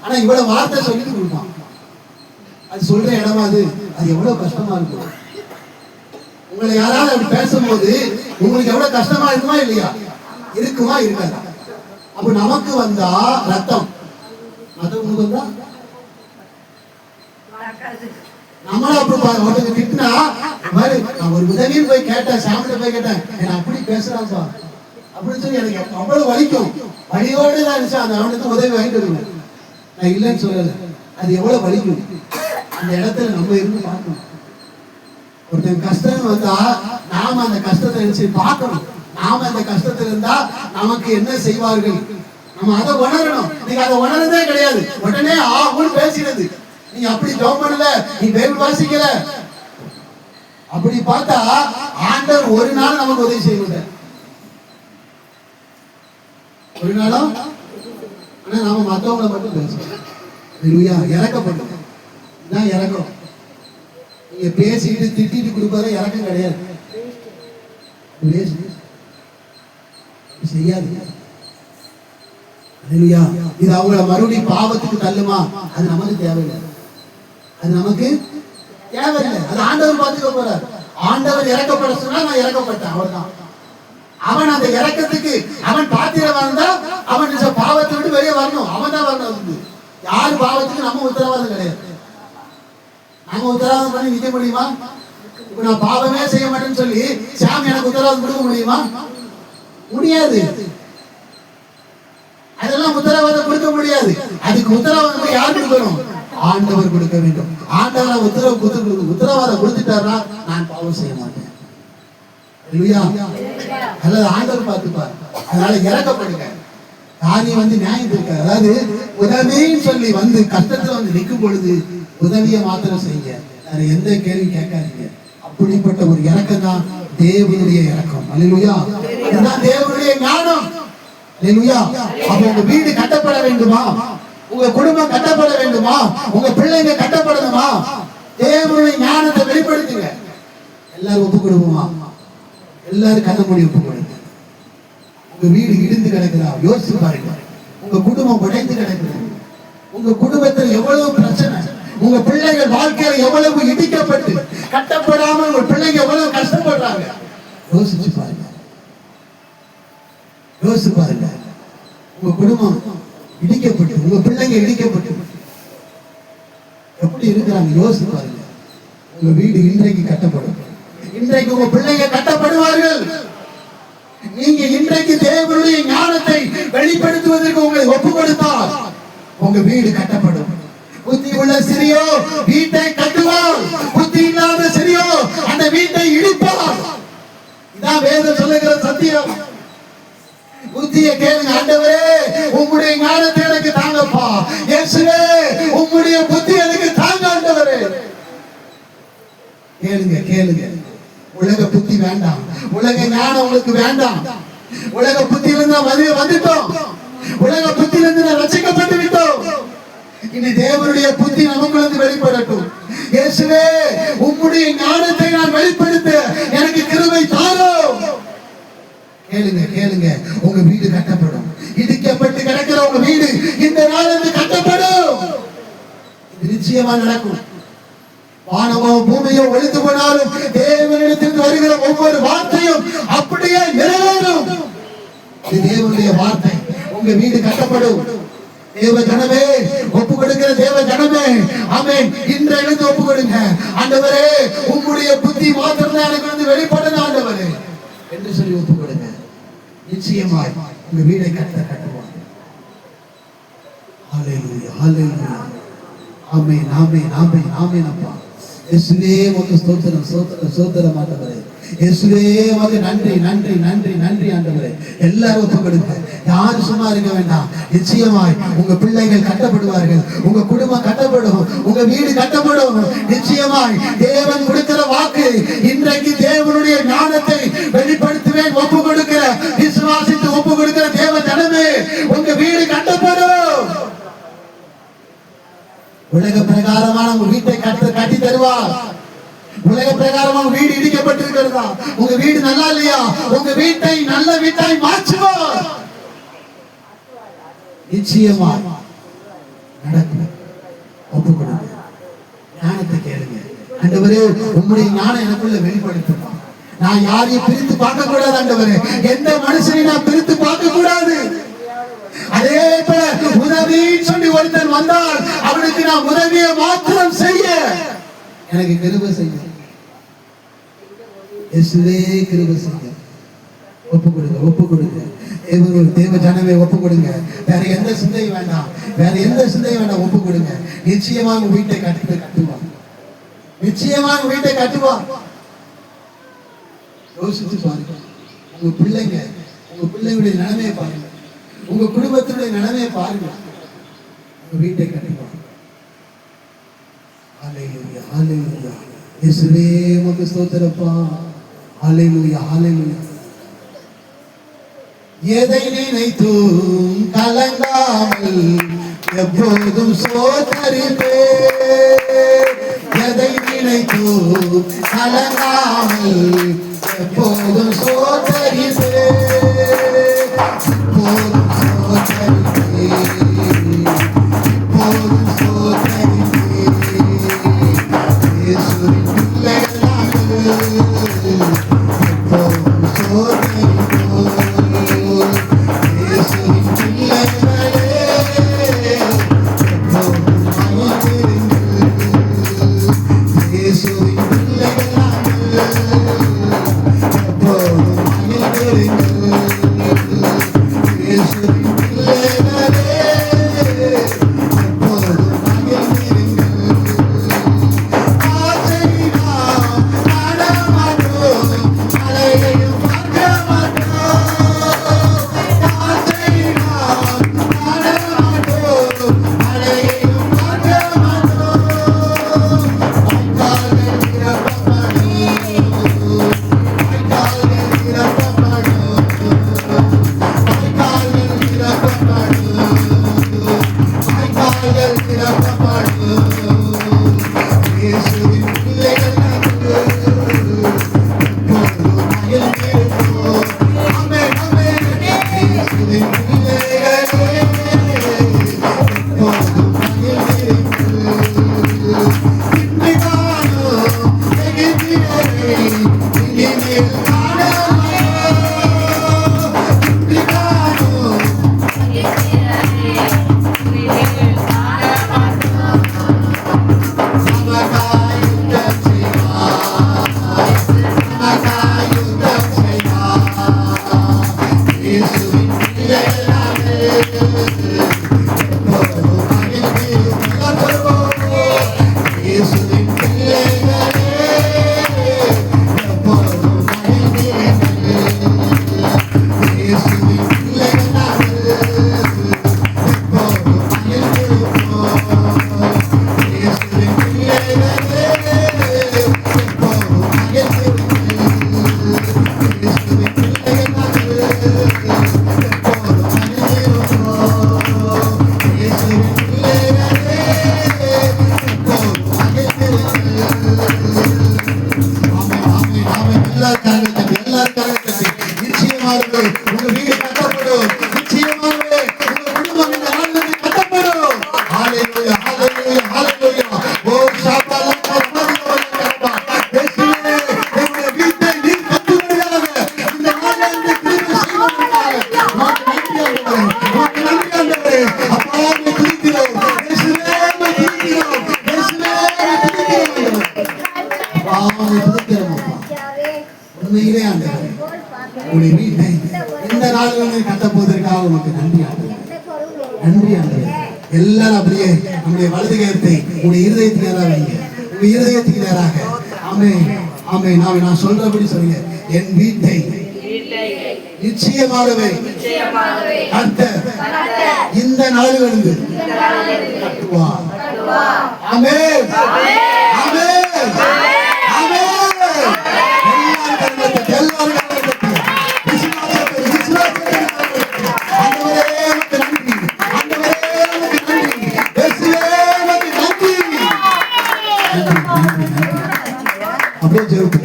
ஆனா இவ்வளவு வார்த்தை சொல்லிட்டு கொடுப்பான். அது சொல்ற இடமா அது எவ்வளவு கஷ்டமா இருக்கும். உங்களை யாராவது அப்படி பேசும்போது உங்களுக்கு எவ்வளவு கஷ்டமா இருக்குமா இல்லையா? இருக்குமா இருக்காது? அப்ப நமக்கு வந்தா ரத்தம், மத்தவங்களுக்கு வந்தா நம்மள அப்படி ஒருத்தங்க திட்டினா மாதிரி நான் ஒரு உதவியும் போய் கேட்டேன், சாமியில போய் கேட்டேன், என்ன அப்படி பேசுறான்ப்பா அப்படின்னு சொல்லி எனக்கு அவ்வளவு வலிக்கும். வலியோடு தான் இருந்துச்சு. அந்த அவனுக்கு உதவி வாங்கிட்டு வருவேன், நான் இல்லைன்னு சொல்லல. அது எவ்வளவு வலிக்கும். அந்த இடத்துல நம்ம இருந்து பார்க்கணும். ஒருத்தன் கஷ்டம் வந்தா நாம அந்த கஷ்டத்தை நினைச்சு பார்க்கணும். நாம அந்த கஷ்டத்துல இருந்தா நமக்கு என்ன செய்வார்கள், நம்ம அதை உணரணும். நீங்க அதை உணர்றதே கிடையாது, உடனே ஆகும்னு பேசிடுது. நீ அப்படி ஜெபம் பண்ணல, நீ பைபிள் வாசிக்கல, அப்படி பார்த்தா ஆண்டவர் ஒரு நாள் நமக்கு உதவி செய்ய ஒரு நாளும். ஆனா நாம மற்றவங்களை மட்டும் பேசுறோம். இறக்கப்பட்டோம் தான் இறக்கம். நீங்க பேசிட்டு திட்டிட்டு கொடுப்பத இறக்கம் கிடையாது, செய்யாது. இது அவங்கள மறுபடியும் பாவத்துக்கு தள்ளுமா? அது நமக்கு தேவையில்லை, அது நமக்கு தேவையில்லை. அது ஆண்டவர் பார்த்துக்க போறார். ஆண்டவர் இறக்கப்பட சொன்னா நான் இறக்கப்பட்டேன், அவ்வளவுதான். அவன் அந்த இறக்கத்துக்கு அவன் பாத்திரமா இருந்தா அவன் பாவத்தை விட்டு வெளியே வரணும், அவன் தான் வரணும். யாரு பாவத்துக்கு நம்ம உத்தரவாதம் கிடையாது. நம்ம உத்தரவாதம் பண்ணி நிக்க முடியுமா? இப்ப நான் பாவமே செய்ய மாட்டேன்னு சொல்லி சாமி எனக்கு உத்தரவாதம் கொடுக்க முடியுமா? முடியாது. அதெல்லாம் உத்தரவாதம் கொடுக்க முடியாது. அதுக்கு உத்தரவாதம் யார் கொடுக்கணும்? ஆண்டவர் கொடுக்க வேண்டும். ஆண்டவர் உத்தரவாதம் கொடுத்துட்டாரா நான் பாவம் செய்ய மாட்டேன். அல்லது ஆண்டவர் பார்த்துப்பார். அதனால இறக்கப்படுங்க. காரியம் வந்து நியாயம் இருக்க, அதாவது உதவின்னு சொல்லி வந்து கஷ்டத்துல வந்து நிற்கும் பொழுது உதவியை மாத்திரம் செய்ய, வேற எந்த கேள்வி கேட்காதீங்க. அப்படிப்பட்ட ஒரு இறக்கம் தான் தேவனுடைய இறக்கம். அல்லேலூயா. அதுதான் தேவனுடைய ஞானம். அல்லேலூயா. அப்ப உங்க வீடு கட்டப்பட வேண்டுமா? உங்க குடும்பம் கட்டப்பட வேண்டுமா? உங்க பிள்ளைங்க கட்டப்படணுமா? தேவனுடைய ஞானத்தை வெளிப்படுத்துங்க. எல்லாரும் ஒப்பு கொடுப்போமா? எல்லாரும் கண்ண மூடி ஒப்பு கொடுங்க. உங்க வீடு இடிந்து கிடக்குதா? யோசிச்சு பாருங்க. உங்க குடும்பம் உடைந்து கிடக்குது. உங்க குடும்பத்தில் எவ்வளவு பிரச்சனை, உங்க பிள்ளைகள் வாழ்க்கையில எவ்வளவு இடிக்கப்பட்டு கட்டப்படாம உங்க பிள்ளைங்க எவ்வளவு கஷ்டப்படுறாங்க. யோசிச்சு பாருங்க, யோசிச்சு பாருங்க. உங்க குடும்பம் இடிக்கப்பட்டு, உங்க பிள்ளைங்க இடிக்கப்பட்டு எப்படி இருக்கிறாங்க யோசிச்சு பாருங்க. உங்க வீடு இன்றைக்கு கட்டப்படும். இன்றைக்கு உங்க பிள்ளைங்க கட்டப்படுவார்கள். நீங்க இன்றைக்கு தேவனுடைய ஞானத்தை வெளிப்படுத்துவதற்கு உங்களை ஒப்பு கொடுத்தால் உங்க வீடு கட்டப்படும். புத்தி உள்ள சிறியோ வீட்டை கட்டுவார், புத்தி இல்லாத சிறியோ அந்த வீட்டை இடிப்பார். இதான் வேதம் சொல்லுகிற சத்தியம். புத்தியை கேளுங்க. ஆண்டவரே உம்முடைய ஞானத்தை எனக்கு தாங்கப்பா. இயேசுவே உம்முடைய புத்தி எனக்கு தாங்க ஆண்டவரே. கேளுங்க கேளுங்க. உலக புத்தி வேண்டாம், உலக ஞானம் உங்களுக்கு வேண்டாம். உலக புத்தியிலிருந்து வந்துட்டோம், உலக புத்தியிலிருந்து ரட்சிக்கப்பட்டு விட்டோம். இனி தேவனுடைய புத்தி நமக்குள்ள வெளிப்படட்டும். இயேசுவே உம்முடைய ஞானத்தை நான் வெளிப்படுத்த எனக்கு கிருபை தாரும். கேளுங்க கேளுங்க. உங்க வீடு கட்டப்படும். இடிக்கப்பட்டு கிடக்கிற உங்க வீடு இந்த நாளில் கட்டப்படும். இது நிச்சயமா நடக்கும். வானமோ பூமியோ ஒழிந்து போனாலும் தேவனிடத்திலிருந்து வருகிற ஒவ்வொரு வார்த்தையும் அப்படியே நிறைவேறும். இது தேவனுடைய வார்த்தை. உங்க வீடு கட்டப்படும். தேவ ஜனமே, ஒப்பு கொடுக்கிற தேவ ஜனமே, ஆமென். இன்றையிலிருந்து ஒப்பு கொடுங்க. ஆண்டவரே உம்முடைய புத்தி மாத்திரம் தான் எனக்கு வந்து வெளிப்படணும் ஆண்டவரே என்று சொல்லி ஒப்பு கொடுங்க. நிச்சயமாய் உங்க வீடை கட்டுவாங்க. ஹல்லேலூயா ஹல்லேலூயா. ஆமென் ஆமென் ஆமென் ஆமென். அப்பா இயேசுவே உமக்கு ஸ்தோத்திரம் ஸ்தோத்திரம் ஸ்தோத்திரம் ஆண்டவரே. இயேசுவே உமக்கு நன்றி நன்றி நன்றி நன்றி ஆண்டவரே. எல்லாரும் ஒப்பு கொடுங்க. யாரும் சும்மா இருக்க வேண்டாம். நிச்சயமாய் உங்க பிள்ளைகள் கட்டப்படுவார்கள், உங்க குடும்பம் கட்டப்படும், உங்க வீடு கட்டப்படும். நிச்சயமாய் தேவன் கொடுக்கிற வாக்கு. இன்றைக்கு தேவனுடைய ஞானத்தை வெளிப்படுத்துவேன். ஒப்பு கொடுக்கிற, விசுவாசித்து ஒப்பு கொடுக்கிற தேவ ஜனமே, உங்க வீடு கட்டப்படும். உலக பிரகாரமான உங்க வீட்டை கட்டி தருவார். உலக பிரகாரமான வீடு இடிக்கப்பட்டிருக்கிறதா? உங்க வீடு நல்லா இல்லையா? உங்க வீட்டை நல்ல வீட்டாய் மாற்றுவார். நிச்சயமா நடக்கும். ஒப்பு கொடுங்க. ஞானத்தை கேளுங்க. ஆண்டவரே உம்முடைய ஞானம் எனக்குள்ள வெளிப்படுத்தும். நான் யாரையும் பிரித்து பார்க்க கூடாது ஆண்டவரே. எந்த மனுஷனையும் நான் பிரித்து பார்க்க கூடாது. அதே போல உதவி சொல்லி ஒருத்தன் வந்தால் அவனுக்கு நான் உதவியை மாத்திரம் செய்ய எனக்கு கிருபை செய்ய. இயேசுவே கிருபை செய்ய. ஒப்பு கொடுங்க ஒப்பு கொடுங்க. தேவ ஜனமே ஒப்பு கொடுங்க. வேற எந்த சிந்தையும் வேண்டாம், வேற எந்த சிந்தையும் வேண்டாம். ஒப்பு கொடுங்க. நிச்சயமா உங்க வீட்டை கட்டுவான். நிச்சயமா உங்க வீட்டை கட்டுவான். யோசிச்சு பாருங்க. உங்க பிள்ளைங்க, உங்க பிள்ளைங்களுடைய நிலைமையை பாருங்க, உங்க குடும்பத்தினுடைய நிலைமையை பாருங்க. உங்க வீட்டை கட்டுவான். ஹல்லேலூயா ஹல்லேலூயா. இயேசுவே உமக்கு ஸ்தோத்திரப்பா. ஹல்லேலூயா ஹல்லேலூயா. எதை நினைத்தும் கலங்காமல் எப்போதும் சோதரிப்பே. எதை நினைத்தும் கலங்காமல் எப்போதும் சோதரிப்பே. எப்போதும் சோதரிப்பே. எப்போதும் சோதரிப்பே. இயேசுவின் பிள்ளைகளாக எப்போதும் சோதரிப்பே. பிள்ளைகளாலே எப்போதும் மகிழ்ந்திருப்போம். சொல்வோம். இயேசுவின் பிள்ளைகளே எப்போதும் மகிழ்ந்திருப்போம். இயேசுவின் பிள்ளைகளாலே எப்போதும் மகிழ்ந்திருப்போம். இயேசுவின் பிள்ளைகளே எப்போதும் உண்மையிலே ஆண்டவரே உங்களுடைய வீட்டை இந்த நாள்களில் கட்டப்போவதற்காக உனக்கு நன்றி ஆண்டவரே. நன்றி ஆண்டவரே. எல்லாரும் அப்படியே நம்முடைய வலது கரத்தை உங்களுடைய இருதயத்துக்கு நேராக வைங்க. உங்க இருதயத்துக்கு நேராக ஆமே ஆமே நான் சொல்றபடி சொல்லுங்க. என் வீட்டை நிச்சயமாகவே கர்த்தர் இந்த நாள்களில் கட்டுவார். ஆமென் ஆமென் ஆமென்.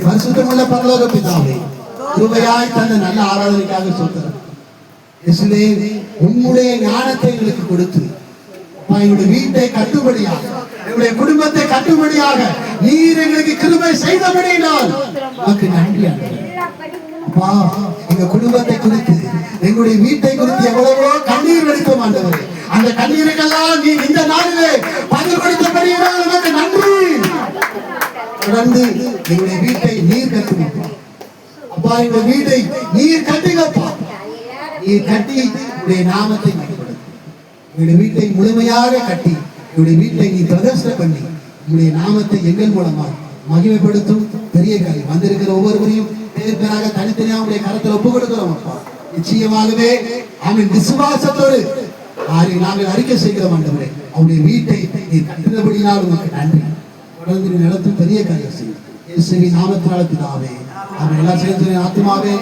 பரிசுத்தமுள்ள பரலோக பிதாவே, கிருபையாய் தந்த நல்ல ஆராதனைக்காக சொல்கிறேன். இயேசுவே, உம்முடைய ஞானத்தை எங்களுக்கு கொடுத்து எங்களுடைய வீட்டை கட்டுபடியாக, எங்களுடைய குடும்பத்தை கட்டுபடியாக நீர் எங்களுக்கு கிருபை செய்தபடியினால் உமக்கு நன்றி ஆண்டவரே. அப்பா, எங்க குடும்பத்தை குறித்து எங்களுடைய வீட்டை குறித்து எவ்வளவோ கண்ணீர் வடித்தோம் ஆண்டவரே. அந்த கண்ணீருக்கெல்லாம் நீ இந்த நாளிலே பதில் கொடுத்தபடியினால் உமக்கு நன்றி. தொடர்ந்து எங்களுடைய வீட்டை நீர் கட்டுவீங்க அப்பா. எங்களுடைய வீட்டை நீர் கட்டுங்கப்பா. நீர் கட்டி உடைய நாமத்தை மகிமைப்படுத்து. எங்களுடைய வீட்டை முழுமையாக கட்டி எங்களுடைய வீட்டை நீ பிரதர்சனம் பண்ணி உங்களுடைய நாமத்தை எங்கள் மூலமாக மகிமைப்படுத்தும் பெரிய காரியம். வந்திருக்கிற ஒவ்வொருவரையும் பேர் பேராக தனித்தனியாக உடைய கரத்தில் ஒப்பு கொடுக்கிறோம் அப்பா. நிச்சயமாகவே அவன் விசுவாசத்தோடு நாங்கள் அறிக்கை செய்கிறோம் ஆண்டவரே. அவருடைய வீட்டை நீ கட்டினபடினால் உனக்கு நன்றி. தொடர்ந்து நீ நடத்தும் பெரிய காரியம் செய்யும். இயேசுவின் நாமத்தினால பிதாவே. அவன் எல்லாம் சேர்ந்து ஆத்மாவே